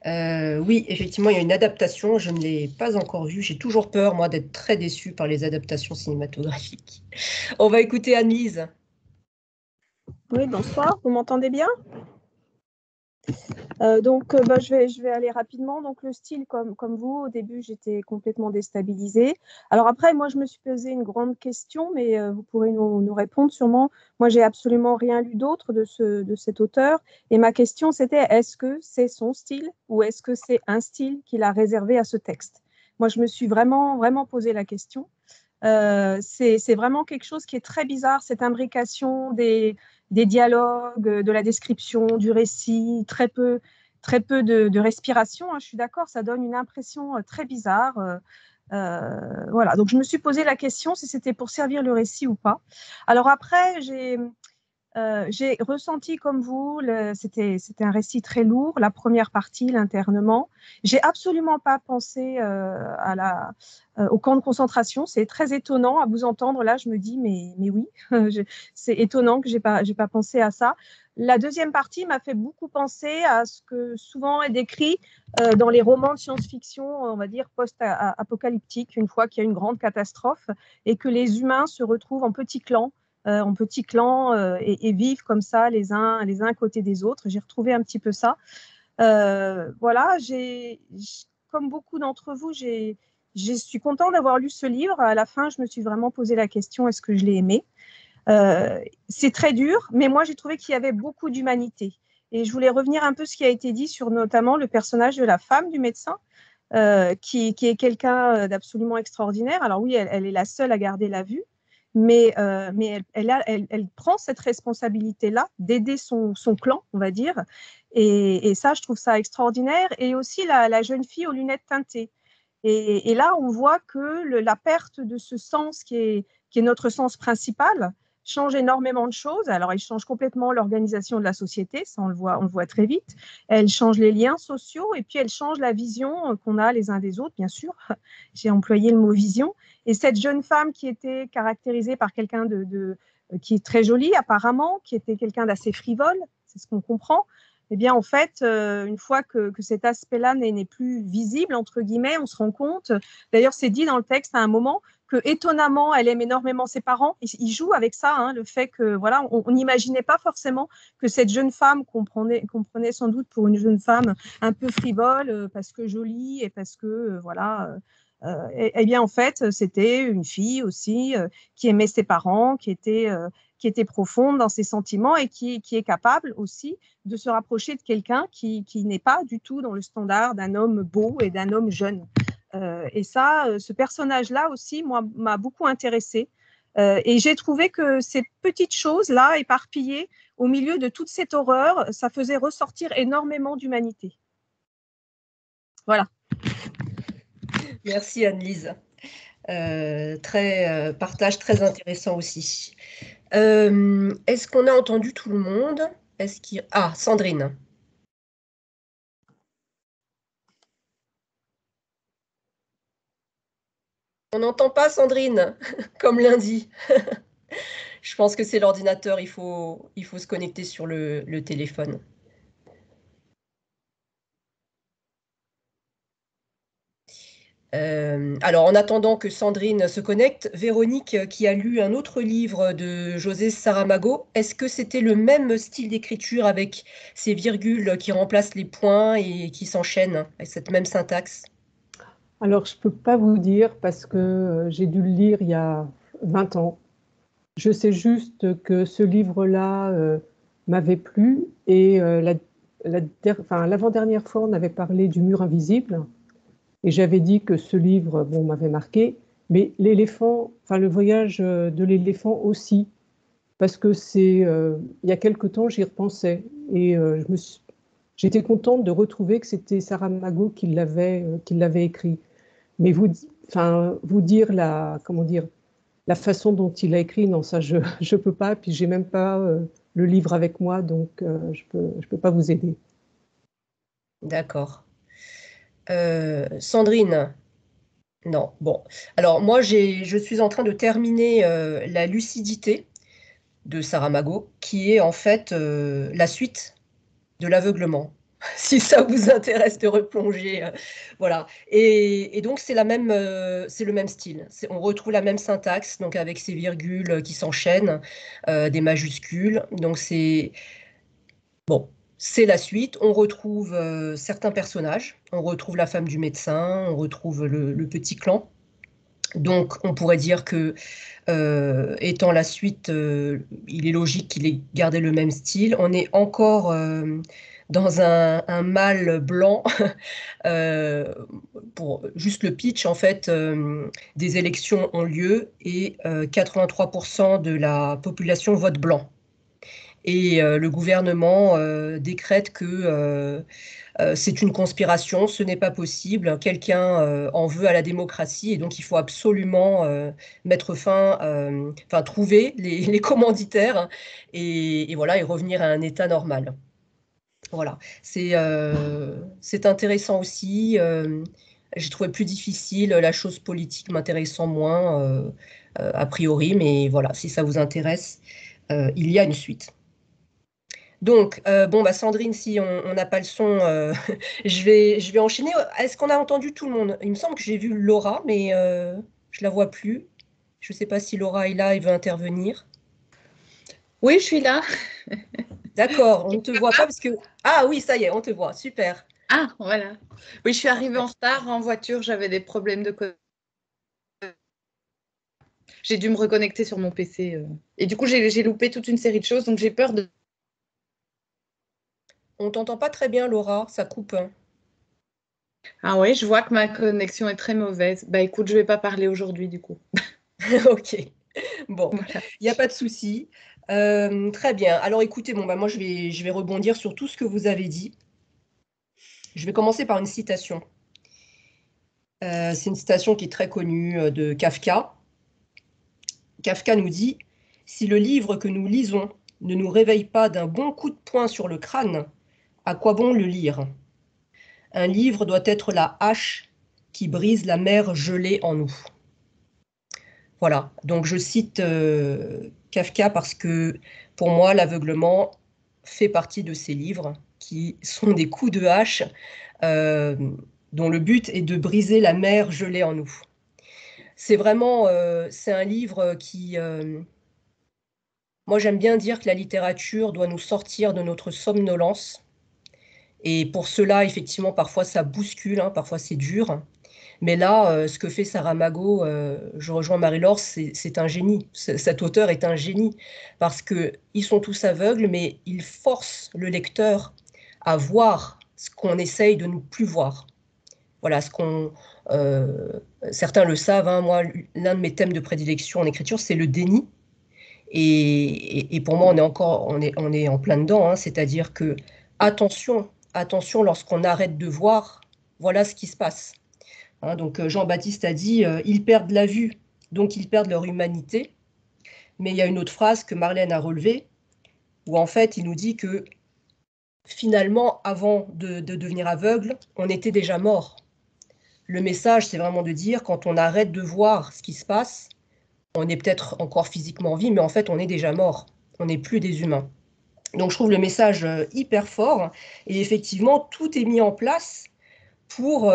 Oui, effectivement, il y a une adaptation. Je ne l'ai pas encore vue. J'ai toujours peur, moi, d'être très déçue par les adaptations cinématographiques. On va écouter Anne-Lise. Oui, bonsoir. Vous m'entendez bien ? Je vais aller rapidement. Donc, le style, comme vous, au début, j'étais complètement déstabilisée. Alors après, moi, je me suis posé une grande question, mais vous pourrez nous répondre sûrement. Moi, j'ai absolument rien lu d'autre de cet auteur. Et ma question, c'était, est-ce que c'est son style ou est-ce que c'est un style qu'il a réservé à ce texte ? Moi, je me suis vraiment, vraiment posé la question. C'est vraiment quelque chose qui est très bizarre, cette imbrication des dialogues, de la description, du récit, très peu de respiration, hein, je suis d'accord, ça donne une impression très bizarre. Voilà, donc je me suis posé la question si c'était pour servir le récit ou pas. Alors après, j'ai ressenti comme vous, c'était un récit très lourd, la première partie, l'internement. J'ai absolument pas pensé au camp de concentration. C'est très étonnant à vous entendre. Là, je me dis, mais oui, c'est étonnant que j'ai pas pensé à ça. La deuxième partie m'a fait beaucoup penser à ce que souvent est décrit dans les romans de science-fiction, on va dire post-apocalyptiques, une fois qu'il y a une grande catastrophe et que les humains se retrouvent en petits clans et vivent comme ça les uns à côté des autres. J'ai retrouvé un petit peu ça. Voilà, comme beaucoup d'entre vous, je suis contente d'avoir lu ce livre. À la fin, je me suis vraiment posé la question, est-ce que je l'ai aimé ? C'est très dur, mais moi, j'ai trouvé qu'il y avait beaucoup d'humanité. Et je voulais revenir un peu sur ce qui a été dit sur notamment le personnage de la femme du médecin, qui est quelqu'un d'absolument extraordinaire. Alors oui, elle est la seule à garder la vue, mais elle prend cette responsabilité-là d'aider son clan, on va dire, Et ça, je trouve ça extraordinaire. Et aussi la jeune fille aux lunettes teintées. Et là, on voit que la perte de ce sens qui est notre sens principal change énormément de choses. Alors, elle change complètement l'organisation de la société, ça on le voit très vite. Elle change les liens sociaux et puis elle change la vision qu'on a les uns des autres, bien sûr. J'ai employé le mot vision. Et cette jeune femme qui était caractérisée par quelqu'un qui est très jolie apparemment, qui était quelqu'un d'assez frivole, c'est ce qu'on comprend. Eh bien, en fait, une fois que cet aspect-là n'est plus visible, entre guillemets, on se rend compte, d'ailleurs, c'est dit dans le texte à un moment, que étonnamment, elle aime énormément ses parents. Il joue avec ça, hein, le fait que, voilà, on n'imaginait pas forcément que cette jeune femme, qu'on prenait sans doute pour une jeune femme un peu frivole, parce que jolie et parce que, voilà. Eh bien, en fait, c'était une fille aussi qui aimait ses parents, qui était profonde dans ses sentiments et qui est capable aussi de se rapprocher de quelqu'un qui n'est pas du tout dans le standard d'un homme beau et d'un homme jeune. Et ça, ce personnage-là aussi, moi, m'a beaucoup intéressée. Et j'ai trouvé que ces petites choses-là, éparpillées au milieu de toute cette horreur, ça faisait ressortir énormément d'humanité. Voilà. Merci Anne-Lise. Partage très intéressant aussi. Est-ce qu'on a entendu tout le monde? Ah, Sandrine. On n'entend pas Sandrine, comme lundi. Je pense que c'est l'ordinateur, il faut se connecter sur le téléphone. Alors, en attendant que Sandrine se connecte, Véronique, qui a lu un autre livre de José Saramago, est-ce que c'était le même style d'écriture avec ces virgules qui remplacent les points et qui s'enchaînent, avec cette même syntaxe? Alors, je ne peux pas vous dire parce que j'ai dû le lire il y a 20 ans. Je sais juste que ce livre-là m'avait plu et l'avant-dernière fois, on avait parlé du mur invisible. Et j'avais dit que ce livre, bon, m'avait marqué, mais l'éléphant, le voyage de l'éléphant aussi, parce que il y a quelque temps, j'y repensais et j'étais contente de retrouver que c'était Saramago qui l'avait écrit. Mais vous dire la façon dont il a écrit, non, ça je peux pas. Puis j'ai même pas le livre avec moi, donc je peux pas vous aider. D'accord. Sandrine? Non, bon. Alors moi, je suis en train de terminer La lucidité de Saramago, qui est en fait la suite de L'aveuglement, si ça vous intéresse de replonger. Voilà. Et donc, c'est le même style. On retrouve la même syntaxe, donc avec ces virgules qui s'enchaînent, des majuscules. Donc, c'est la suite. On retrouve certains personnages. On retrouve la femme du médecin, on retrouve le petit clan. Donc, on pourrait dire que, étant la suite, il est logique qu'il ait gardé le même style. On est encore dans un mâle blanc. Pour juste le pitch, en fait, des élections ont lieu et 83% de la population vote blanc. Et le gouvernement décrète que c'est une conspiration, ce n'est pas possible, quelqu'un en veut à la démocratie et donc il faut absolument mettre fin, trouver les commanditaires et voilà, et revenir à un état normal. Voilà, c'est intéressant aussi. J'ai trouvé plus difficile, la chose politique m'intéressant moins a priori, mais voilà, si ça vous intéresse, il y a une suite. Donc, Sandrine, si on n'a pas le son, je vais enchaîner. Est-ce qu'on a entendu tout le monde? Il me semble que j'ai vu Laura, mais je la vois plus. Je ne sais pas si Laura est là et veut intervenir. Oui, je suis là. D'accord, on ne te voit pas parce que... Ah oui, ça y est, on te voit, super. Ah, voilà. Oui, je suis arrivée en retard en voiture, j'avais des problèmes de connexion. J'ai dû me reconnecter sur mon PC. Et du coup, j'ai loupé toute une série de choses, donc j'ai peur de... On t'entend pas très bien, Laura, ça coupe. Ah ouais, je vois que ma connexion est très mauvaise. Bah écoute, je vais pas parler aujourd'hui du coup. Ok. Bon, il n'y a pas de souci. Très bien. Alors écoutez, bon, bah, moi je vais rebondir sur tout ce que vous avez dit. Je vais commencer par une citation. C'est une citation qui est très connue de Kafka. Kafka nous dit « Si le livre que nous lisons ne nous réveille pas d'un bon coup de poing sur le crâne, à quoi bon le lire? Un livre doit être la hache qui brise la mer gelée en nous. » Voilà, donc je cite Kafka parce que pour moi, l'aveuglement fait partie de ces livres qui sont des coups de hache dont le but est de briser la mer gelée en nous. C'est vraiment, c'est un livre qui... moi, j'aime bien dire que la littérature doit nous sortir de notre somnolence. Et pour cela, effectivement, parfois ça bouscule, hein, parfois c'est dur. Mais là, ce que fait Saramago, je rejoins Marie-Laure, c'est un génie. Cet auteur est un génie parce qu'ils sont tous aveugles, mais il force le lecteur à voir ce qu'on essaye de ne plus voir. Voilà, certains le savent, hein, moi, l'un de mes thèmes de prédilection en écriture, c'est le déni. Et pour moi, on est en plein dedans, hein, c'est-à-dire que attention lorsqu'on arrête de voir, voilà ce qui se passe. Hein, donc Jean-Baptiste a dit ils perdent la vue, donc ils perdent leur humanité. Mais il y a une autre phrase que Marlène a relevée, où en fait il nous dit que finalement, avant de devenir aveugle, on était déjà mort. Le message, c'est vraiment de dire quand on arrête de voir ce qui se passe, on est peut-être encore physiquement en vie, mais en fait on est déjà mort, on n'est plus des humains. Donc je trouve le message hyper fort, et effectivement tout est mis en place pour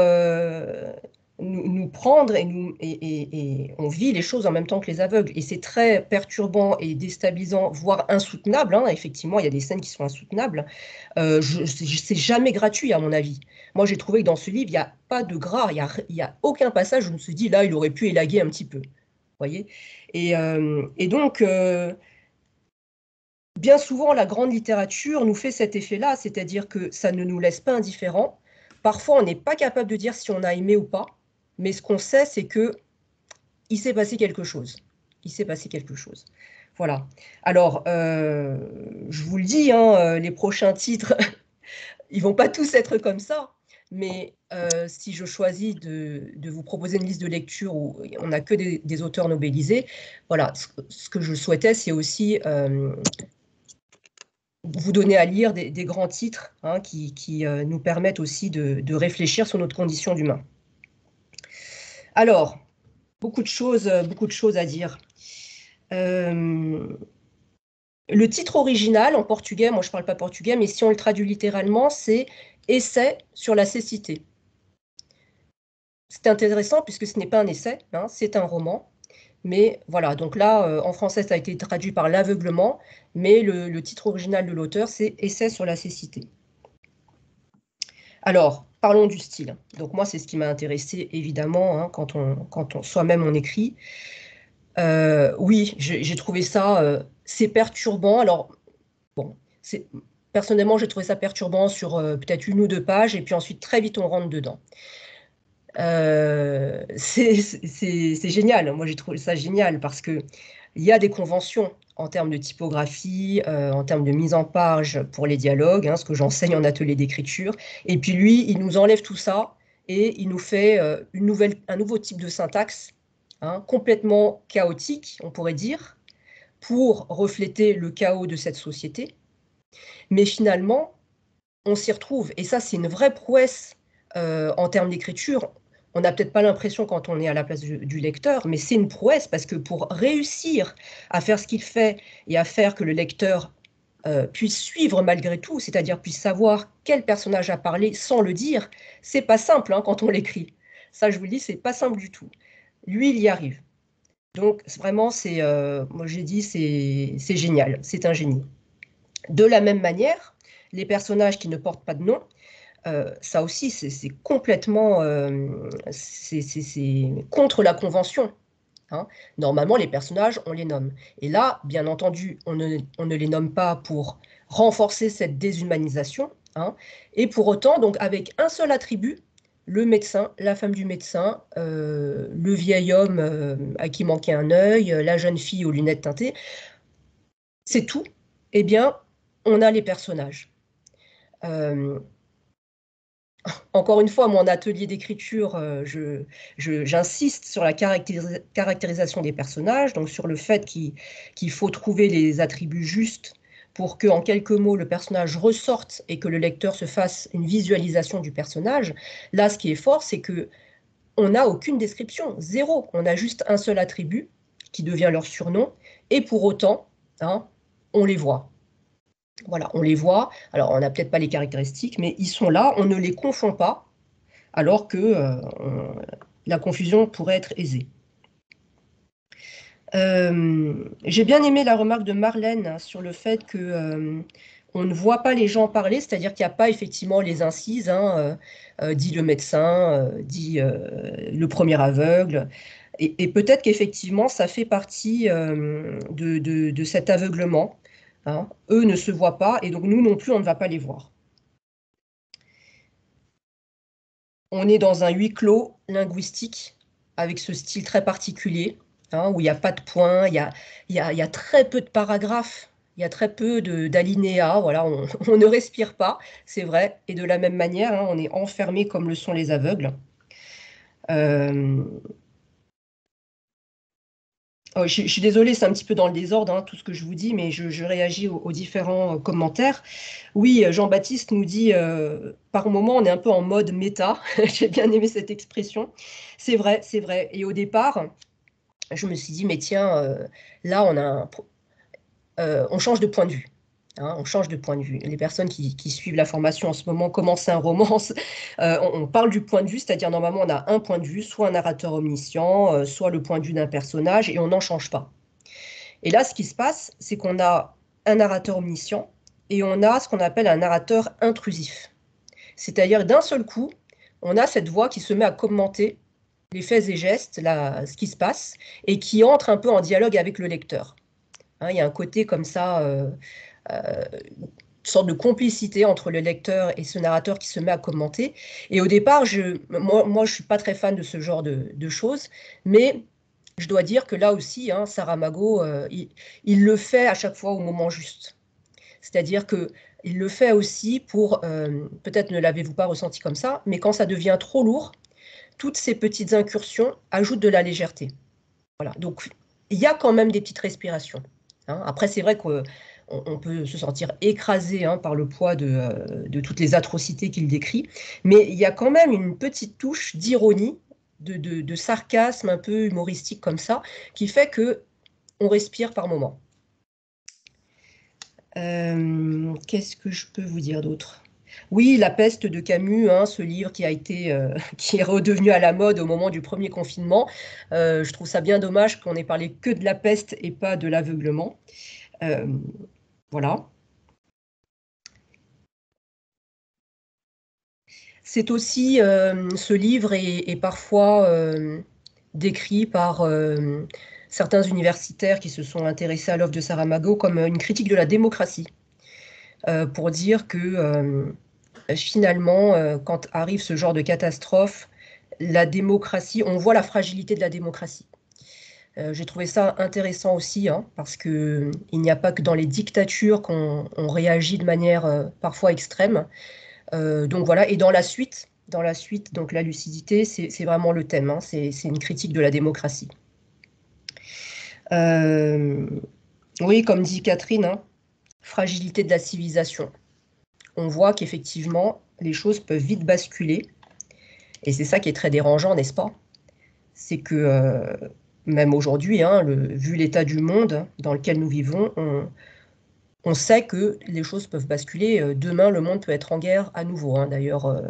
nous prendre et on vit les choses en même temps que les aveugles. Et c'est très perturbant et déstabilisant, voire insoutenable. Hein. Effectivement, il y a des scènes qui sont insoutenables. C'est jamais gratuit, à mon avis. Moi, j'ai trouvé que dans ce livre, il n'y a pas de gras. Il n'y a aucun passage où on se dit, là, il aurait pu élaguer un petit peu. Vous voyez ? Et donc... bien souvent, la grande littérature nous fait cet effet-là, c'est-à-dire que ça ne nous laisse pas indifférents. Parfois, on n'est pas capable de dire si on a aimé ou pas, mais ce qu'on sait, c'est qu'il s'est passé quelque chose. Il s'est passé quelque chose. Voilà. Alors, je vous le dis, hein, les prochains titres, ils ne vont pas tous être comme ça, mais si je choisis de vous proposer une liste de lecture où on n'a que des auteurs nobélisés, voilà, ce que je souhaitais, c'est aussi... vous donner à lire des grands titres hein, qui nous permettent aussi de réfléchir sur notre condition d'humain. Alors, beaucoup de choses à dire. Le titre original en portugais, moi je ne parle pas portugais, mais si on le traduit littéralement, c'est « Essai sur la cécité ». C'est intéressant puisque ce n'est pas un essai, hein, c'est un roman. Mais voilà, donc là, en français, ça a été traduit par l'aveuglement, mais le titre original de l'auteur, c'est « Essai sur la cécité ». Alors, parlons du style. Donc moi, c'est ce qui m'a intéressé, évidemment, hein, quand on soi-même on écrit. Oui, j'ai trouvé ça, c'est perturbant. Alors, bon, personnellement, j'ai trouvé ça perturbant sur peut-être 1 ou 2 pages, et puis ensuite, très vite, on rentre dedans. C'est génial, moi j'ai trouvé ça génial parce qu'il y a des conventions en termes de typographie, en termes de mise en page pour les dialogues, hein, ce que j'enseigne en atelier d'écriture, et puis lui, il nous enlève tout ça et il nous fait un nouveau type de syntaxe, hein, complètement chaotique, on pourrait dire, pour refléter le chaos de cette société, mais finalement, on s'y retrouve, et ça c'est une vraie prouesse en termes d'écriture. On n'a peut-être pas l'impression quand on est à la place du lecteur, mais c'est une prouesse parce que pour réussir à faire ce qu'il fait et à faire que le lecteur puisse suivre malgré tout, c'est-à-dire puisse savoir quel personnage a parlé sans le dire, c'est pas simple hein, quand on l'écrit. Ça, je vous le dis, c'est pas simple du tout. Lui, il y arrive. Donc, vraiment, moi j'ai dit, c'est génial, c'est un génie. De la même manière, les personnages qui ne portent pas de nom, ça aussi, c'est complètement c'est contre la convention. Hein. Normalement, les personnages, on les nomme. Et là, bien entendu, on ne les nomme pas pour renforcer cette déshumanisation. Hein. Et pour autant, donc, avec un seul attribut, le médecin, la femme du médecin, le vieil homme à qui manquait un œil, la jeune fille aux lunettes teintées, c'est tout. Eh bien, on a les personnages. Encore une fois, mon atelier d'écriture, j'insiste sur la caractérisation des personnages, donc sur le fait qu'il faut trouver les attributs justes pour que, en quelques mots, le personnage ressorte et que le lecteur se fasse une visualisation du personnage. Là, ce qui est fort, c'est que on n'a aucune description, zéro. On a juste un seul attribut qui devient leur surnom, et pour autant, hein, on les voit. Voilà, on les voit. Alors, on n'a peut-être pas les caractéristiques, mais ils sont là, on ne les confond pas, alors que la confusion pourrait être aisée. J'ai bien aimé la remarque de Marlène hein, sur le fait que on ne voit pas les gens parler, c'est-à-dire qu'il n'y a pas effectivement les incises, hein, dit le médecin, dit le premier aveugle, et peut-être qu'effectivement ça fait partie de cet aveuglement. Hein. Eux ne se voient pas, et donc nous non plus, on ne va pas les voir. On est dans un huis clos linguistique, avec ce style très particulier, hein, où il n'y a pas de points, il y a très peu de paragraphes, il y a très peu d'alinéas, voilà, on ne respire pas, c'est vrai, et de la même manière, hein, on est enfermé comme le sont les aveugles. Oh, je suis désolée, c'est un petit peu dans le désordre, hein, tout ce que je vous dis, mais je réagis aux différents commentaires. Oui, Jean-Baptiste nous dit, par moment, on est un peu en mode méta. J'ai bien aimé cette expression. C'est vrai, c'est vrai. Et au départ, je me suis dit, mais tiens, là, on change de point de vue. Hein, on change de point de vue. Les personnes qui suivent la formation en ce moment commencent un roman. On parle du point de vue, c'est-à-dire normalement on a un point de vue, soit un narrateur omniscient, soit le point de vue d'un personnage, et on n'en change pas. Et là, ce qui se passe, c'est qu'on a un narrateur omniscient et on a ce qu'on appelle un narrateur intrusif. C'est-à-dire d'un seul coup, on a cette voix qui se met à commenter les faits et gestes, ce qui se passe, et qui entre un peu en dialogue avec le lecteur. Hein, il y a un côté comme ça, une sorte de complicité entre le lecteur et ce narrateur qui se met à commenter. Et au départ, moi je ne suis pas très fan de ce genre de choses, mais je dois dire que là aussi, hein, Saramago, il le fait à chaque fois au moment juste. C'est-à-dire qu'il le fait aussi pour, peut-être ne l'avez-vous pas ressenti comme ça, mais quand ça devient trop lourd, toutes ces petites incursions ajoutent de la légèreté. Voilà, donc il y a quand même des petites respirations. Hein. Après, c'est vrai qu'on peut se sentir écrasé hein, par le poids de toutes les atrocités qu'il décrit, mais il y a quand même une petite touche d'ironie, de sarcasme un peu humoristique comme ça, qui fait qu'on respire par moments. Qu'est-ce que je peux vous dire d'autre ? Oui, La peste de Camus, hein, ce livre qui est redevenu à la mode au moment du premier confinement. Je trouve ça bien dommage qu'on ait parlé que de la peste et pas de l'aveuglement. Voilà. C'est aussi, ce livre est parfois décrit par certains universitaires qui se sont intéressés à l'œuvre de Saramago comme une critique de la démocratie, pour dire que finalement, quand arrive ce genre de catastrophe, la démocratie, on voit la fragilité de la démocratie. J'ai trouvé ça intéressant aussi, hein, parce qu'il n'y a pas que dans les dictatures qu'on réagit de manière parfois extrême. Donc voilà, et dans la suite, donc la lucidité, c'est vraiment le thème, hein, c'est une critique de la démocratie. Oui, comme dit Catherine, hein, fragilité de la civilisation. On voit qu'effectivement, les choses peuvent vite basculer, et c'est ça qui est très dérangeant, n'est-ce pas? C'est que, même aujourd'hui, hein, vu l'état du monde dans lequel nous vivons, on sait que les choses peuvent basculer. Demain, le monde peut être en guerre à nouveau. Hein. D'ailleurs,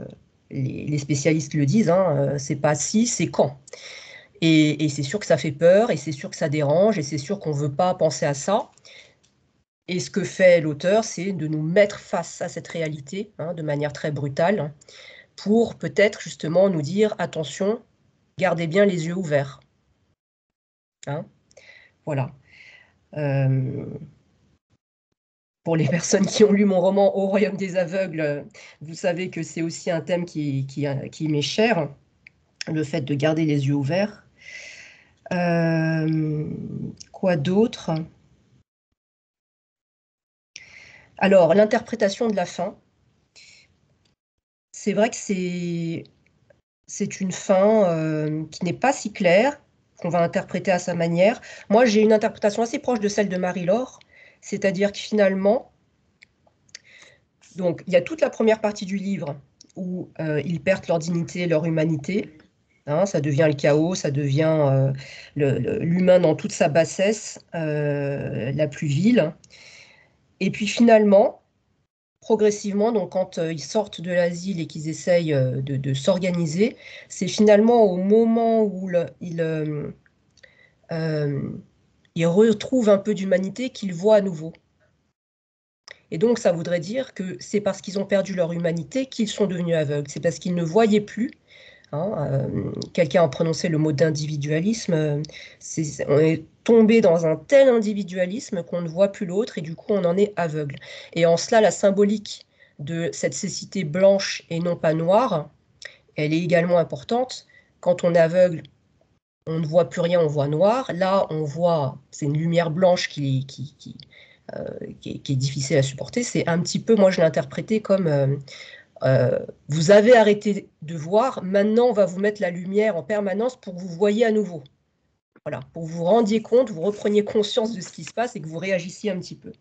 les spécialistes le disent, hein, c'est pas si, c'est quand. Et c'est sûr que ça fait peur, et c'est sûr que ça dérange, et c'est sûr qu'on ne veut pas penser à ça. Et ce que fait l'auteur, c'est de nous mettre face à cette réalité, hein, de manière très brutale, pour peut-être justement nous dire, attention, gardez bien les yeux ouverts. Hein, voilà. Pour les personnes qui ont lu mon roman Au Royaume des Aveugles, vous savez que c'est aussi un thème qui m'est cher, le fait de garder les yeux ouverts. Quoi d'autre? Alors, l'interprétation de la fin. C'est vrai que c'est une fin qui n'est pas si claire, qu'on va interpréter à sa manière. Moi, j'ai une interprétation assez proche de celle de Marie-Laure, c'est-à-dire que finalement, donc, il y a toute la première partie du livre où ils perdent leur dignité, leur humanité. Hein, ça devient le chaos, ça devient l'humain dans toute sa bassesse, la plus vile. Et puis finalement, progressivement, donc quand ils sortent de l'asile et qu'ils essayent de s'organiser, c'est finalement au moment où ils retrouvent un peu d'humanité qu'ils voient à nouveau. Et donc, ça voudrait dire que c'est parce qu'ils ont perdu leur humanité qu'ils sont devenus aveugles. C'est parce qu'ils ne voyaient plus. Hein, quelqu'un a prononcé le mot d'individualisme. On est tombé dans un tel individualisme qu'on ne voit plus l'autre et du coup, on en est aveugle. Et en cela, la symbolique de cette cécité blanche et non pas noire, elle est également importante. Quand on est aveugle, on ne voit plus rien, on voit noir. Là, on voit, c'est une lumière blanche qui est difficile à supporter. C'est un petit peu, moi je l'ai interprété comme vous avez arrêté de voir, maintenant on va vous mettre la lumière en permanence pour que vous voyiez à nouveau. Voilà, pour que vous vous rendiez compte, vous repreniez conscience de ce qui se passe et que vous réagissiez un petit peu.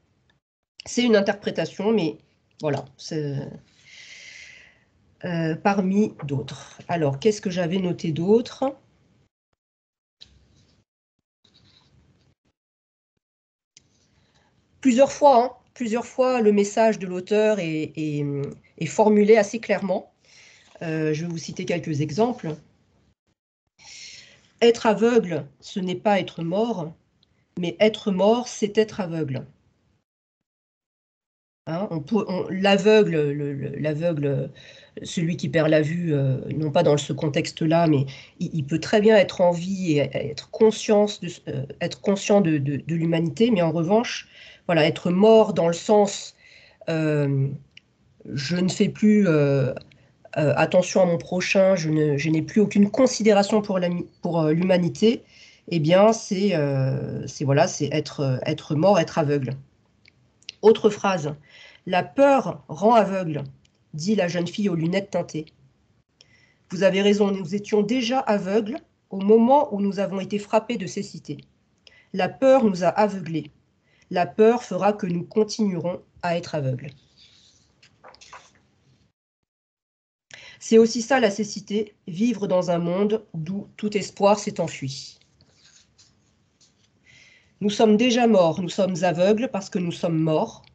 C'est une interprétation, mais voilà, c'est parmi d'autres. Alors, qu'est-ce que j'avais noté d'autre? Plusieurs fois, le message de l'auteur est formulé assez clairement. Je vais vous citer quelques exemples. Être aveugle, ce n'est pas être mort, mais être mort, c'est être aveugle. Hein, l'aveugle, celui qui perd la vue, non pas dans ce contexte-là, mais il peut très bien être en vie et être conscient de l'humanité, mais en revanche, voilà, être mort dans le sens je ne fais plus attention à mon prochain, je n'ai plus aucune considération pour l'humanité, eh bien, c'est être mort, être aveugle. Autre phrase, la peur rend aveugle, dit la jeune fille aux lunettes teintées. Vous avez raison, nous étions déjà aveugles au moment où nous avons été frappés de cécité. La peur nous a aveuglés. La peur fera que nous continuerons à être aveugles. C'est aussi ça la cécité, vivre dans un monde d'où tout espoir s'est enfui. Nous sommes déjà morts, nous sommes aveugles parce que nous sommes morts,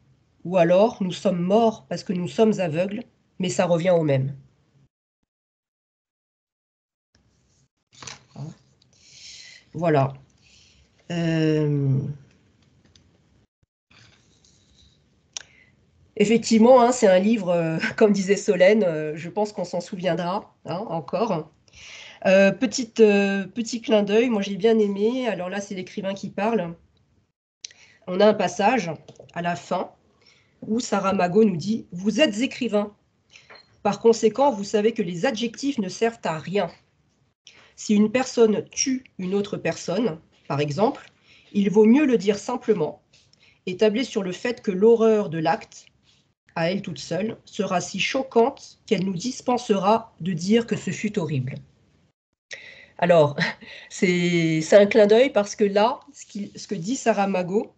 ou alors nous sommes morts parce que nous sommes aveugles, mais ça revient au même. Voilà. Effectivement, hein, c'est un livre, comme disait Solène, je pense qu'on s'en souviendra encore. Petit clin d'œil, moi j'ai bien aimé, alors là c'est l'écrivain qui parle. On a un passage à la fin où Saramago nous dit « Vous êtes écrivain. Par conséquent, vous savez que les adjectifs ne servent à rien. Si une personne tue une autre personne, par exemple, il vaut mieux le dire simplement, établi sur le fait que l'horreur de l'acte, à elle toute seule, sera si choquante qu'elle nous dispensera de dire que ce fut horrible. » Alors, c'est un clin d'œil parce que là, ce que dit Saramago,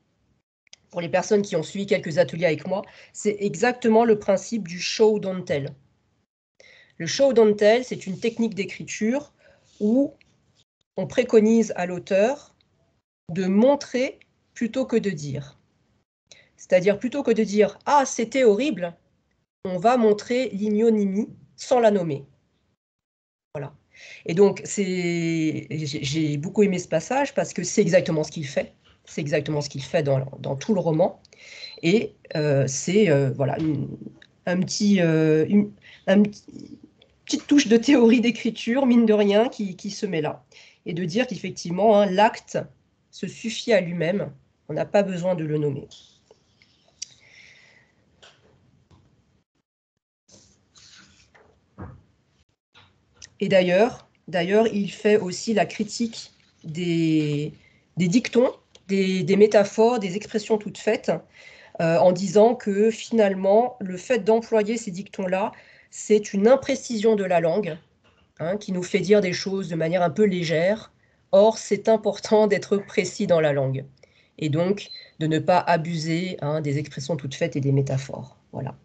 pour les personnes qui ont suivi quelques ateliers avec moi, c'est exactement le principe du show don't tell. Le show don't tell, c'est une technique d'écriture où on préconise à l'auteur de montrer plutôt que de dire. C'est-à-dire, plutôt que de dire « Ah, c'était horrible », on va montrer l'ignominie sans la nommer. Voilà. Et donc, j'ai beaucoup aimé ce passage parce que c'est exactement ce qu'il fait. C'est exactement ce qu'il fait dans tout le roman. Et c'est voilà, une petite touche de théorie d'écriture, mine de rien, qui se met là. Et de dire qu'effectivement, hein, l'acte se suffit à lui-même. On n'a pas besoin de le nommer. Et d'ailleurs, il fait aussi la critique des dictons, des métaphores, des expressions toutes faites, en disant que finalement, le fait d'employer ces dictons-là, c'est une imprécision de la langue, hein, qui nous fait dire des choses de manière un peu légère. Or, c'est important d'être précis dans la langue, et donc de ne pas abuser, hein, des expressions toutes faites et des métaphores. Voilà.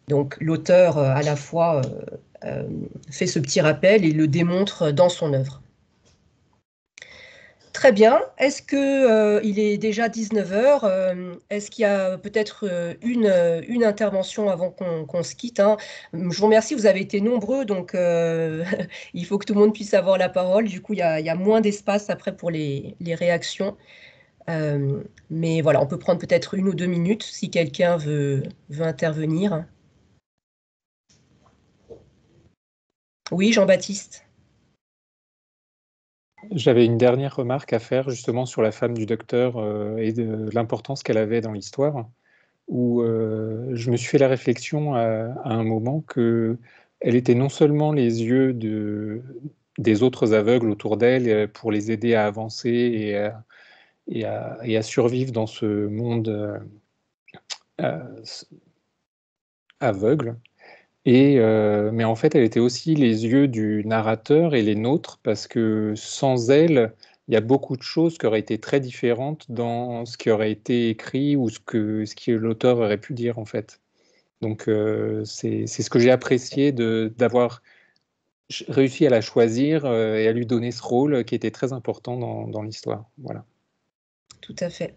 Donc l'auteur, à la fois, fait ce petit rappel et le démontre dans son œuvre. Très bien. Est-ce qu'il est déjà 19h? Est-ce qu'il y a peut-être une intervention avant qu'on se quitte, hein? Je vous remercie, vous avez été nombreux, donc il faut que tout le monde puisse avoir la parole. Du coup, il y a moins d'espace après pour les réactions. Mais voilà, on peut prendre peut-être 1 ou 2 minutes si quelqu'un veut intervenir. Oui, Jean-Baptiste. J'avais une dernière remarque à faire justement sur la femme du docteur et de l'importance qu'elle avait dans l'histoire, où je me suis fait la réflexion à un moment qu'elle était non seulement les yeux des autres aveugles autour d'elle pour les aider à avancer et à survivre dans ce monde aveugle, mais en fait, elle était aussi les yeux du narrateur et les nôtres, parce que sans elle, il y a beaucoup de choses qui auraient été très différentes dans ce qui aurait été écrit ou ce que l'auteur aurait pu dire, en fait. Donc, c'est ce que j'ai apprécié d'avoir réussi à la choisir et à lui donner ce rôle qui était très important dans l'histoire. Voilà. Tout à fait.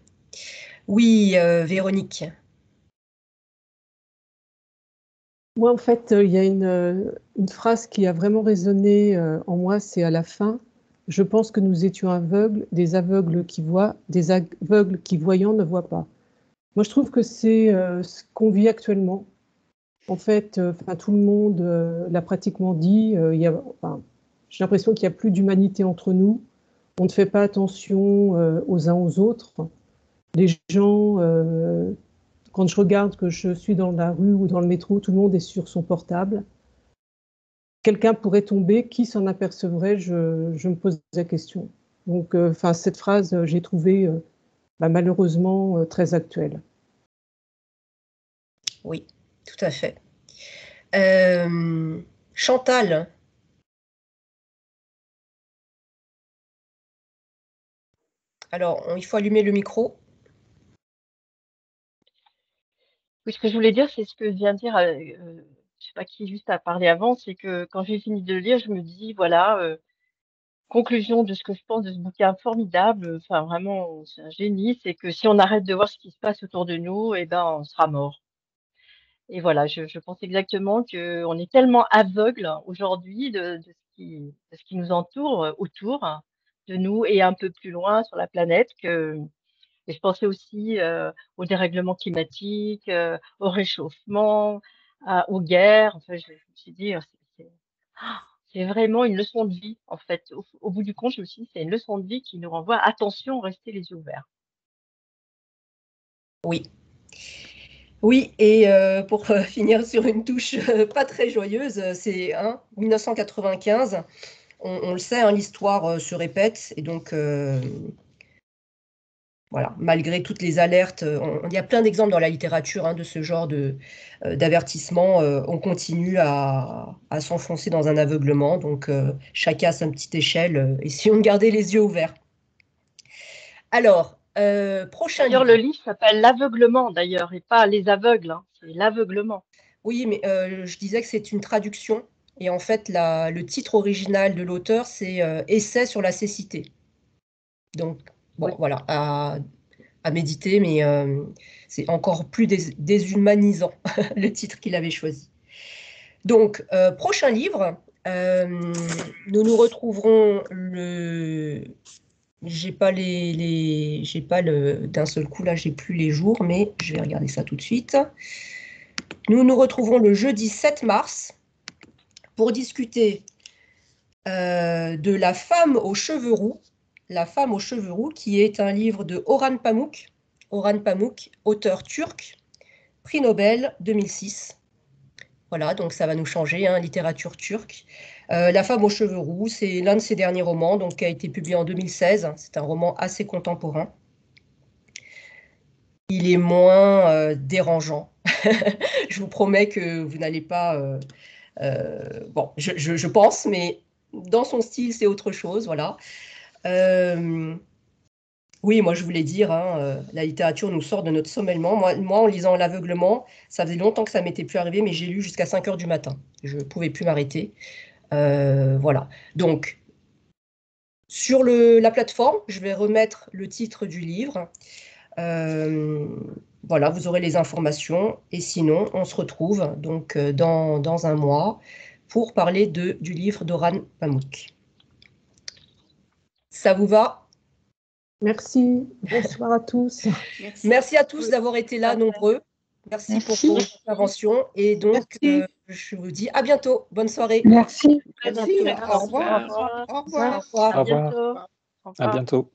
Oui, Véronique. Moi, en fait, il y a une phrase qui a vraiment résonné en moi, c'est à la fin. Je pense que nous étions aveugles, des aveugles qui voient, des aveugles qui voyant ne voient pas. Moi, je trouve que c'est ce qu'on vit actuellement. En fait, tout le monde l'a pratiquement dit. J'ai l'impression qu'il n'y a plus d'humanité entre nous. On ne fait pas attention aux uns aux autres. Les gens, quand je regarde que je suis dans la rue ou dans le métro, tout le monde est sur son portable. Quelqu'un pourrait tomber, qui s'en apercevrait? Je me pose la question. Donc, cette phrase, j'ai trouvé malheureusement très actuelle. Oui, tout à fait. Chantal. Alors, il faut allumer le micro. Oui, ce que je voulais dire, c'est ce que vient de dire, je sais pas qui juste a parlé avant, c'est que quand j'ai fini de le lire, je me dis, voilà, conclusion de ce que je pense de ce bouquin formidable, enfin vraiment, c'est un génie, c'est que si on arrête de voir ce qui se passe autour de nous, eh ben, on sera mort. Et voilà, je pense exactement qu'on est tellement aveugle aujourd'hui de ce qui nous entoure, autour de nous et un peu plus loin sur la planète que et je pensais aussi, au dérèglement climatique, au réchauffement, aux guerres. Enfin, je me suis dit, c'est vraiment une leçon de vie, en fait. Au bout du compte, je me suis dit: «C'est une leçon de vie qui nous renvoie, attention, restez les yeux ouverts». Oui. Oui, et pour finir sur une touche pas très joyeuse, c'est 1995. On le sait, hein, l'histoire se répète, et donc voilà, malgré toutes les alertes, il y a plein d'exemples dans la littérature, hein, de ce genre d'avertissement. On continue à s'enfoncer dans un aveuglement, donc chacun à sa petite échelle, essayons de garder les yeux ouverts. Alors, prochain D'ailleurs, livre. le livre s'appelle «L'aveuglement», d'ailleurs, et pas «Les aveugles», hein, c'est «L'aveuglement». Oui, mais je disais que c'est une traduction, et en fait, le titre original de l'auteur, c'est Essai sur la cécité. Donc, bon, Oui. voilà, à méditer, mais c'est encore plus déshumanisant, le titre qu'il avait choisi. Donc, prochain livre, nous nous retrouverons j'ai pas d'un seul coup, là, j'ai plus les jours, mais je vais regarder ça tout de suite. Nous nous retrouverons le jeudi 7 mars pour discuter de La femme aux cheveux roux. La femme aux cheveux roux, qui est un livre de Orhan Pamuk. Orhan Pamuk, auteur turc, prix Nobel 2006. Voilà, donc ça va nous changer, hein, littérature turque. La femme aux cheveux roux, c'est l'un de ses derniers romans, donc qui a été publié en 2016. C'est un roman assez contemporain. Il est moins dérangeant. Je vous promets que vous n'allez pas... bon, je pense, mais dans son style, c'est autre chose, voilà. Oui, moi je voulais dire, hein, la littérature nous sort de notre sommeillement. Moi, en lisant L'aveuglement, ça faisait longtemps que ça m'était plus arrivé, mais j'ai lu jusqu'à 5 heures du matin. Je ne pouvais plus m'arrêter. Voilà. Donc, sur la plateforme, je vais remettre le titre du livre. Voilà, vous aurez les informations. Et sinon, on se retrouve donc dans un mois pour parler du livre d'Orhan Pamuk. Ça vous va ? Merci. Bonsoir à tous. Merci à tous d'avoir été là, nombreux. Merci pour vos interventions. Et donc, je vous dis à bientôt. Bonne soirée. Merci. Merci. Au revoir. Au revoir. Au revoir. Au revoir. À bientôt.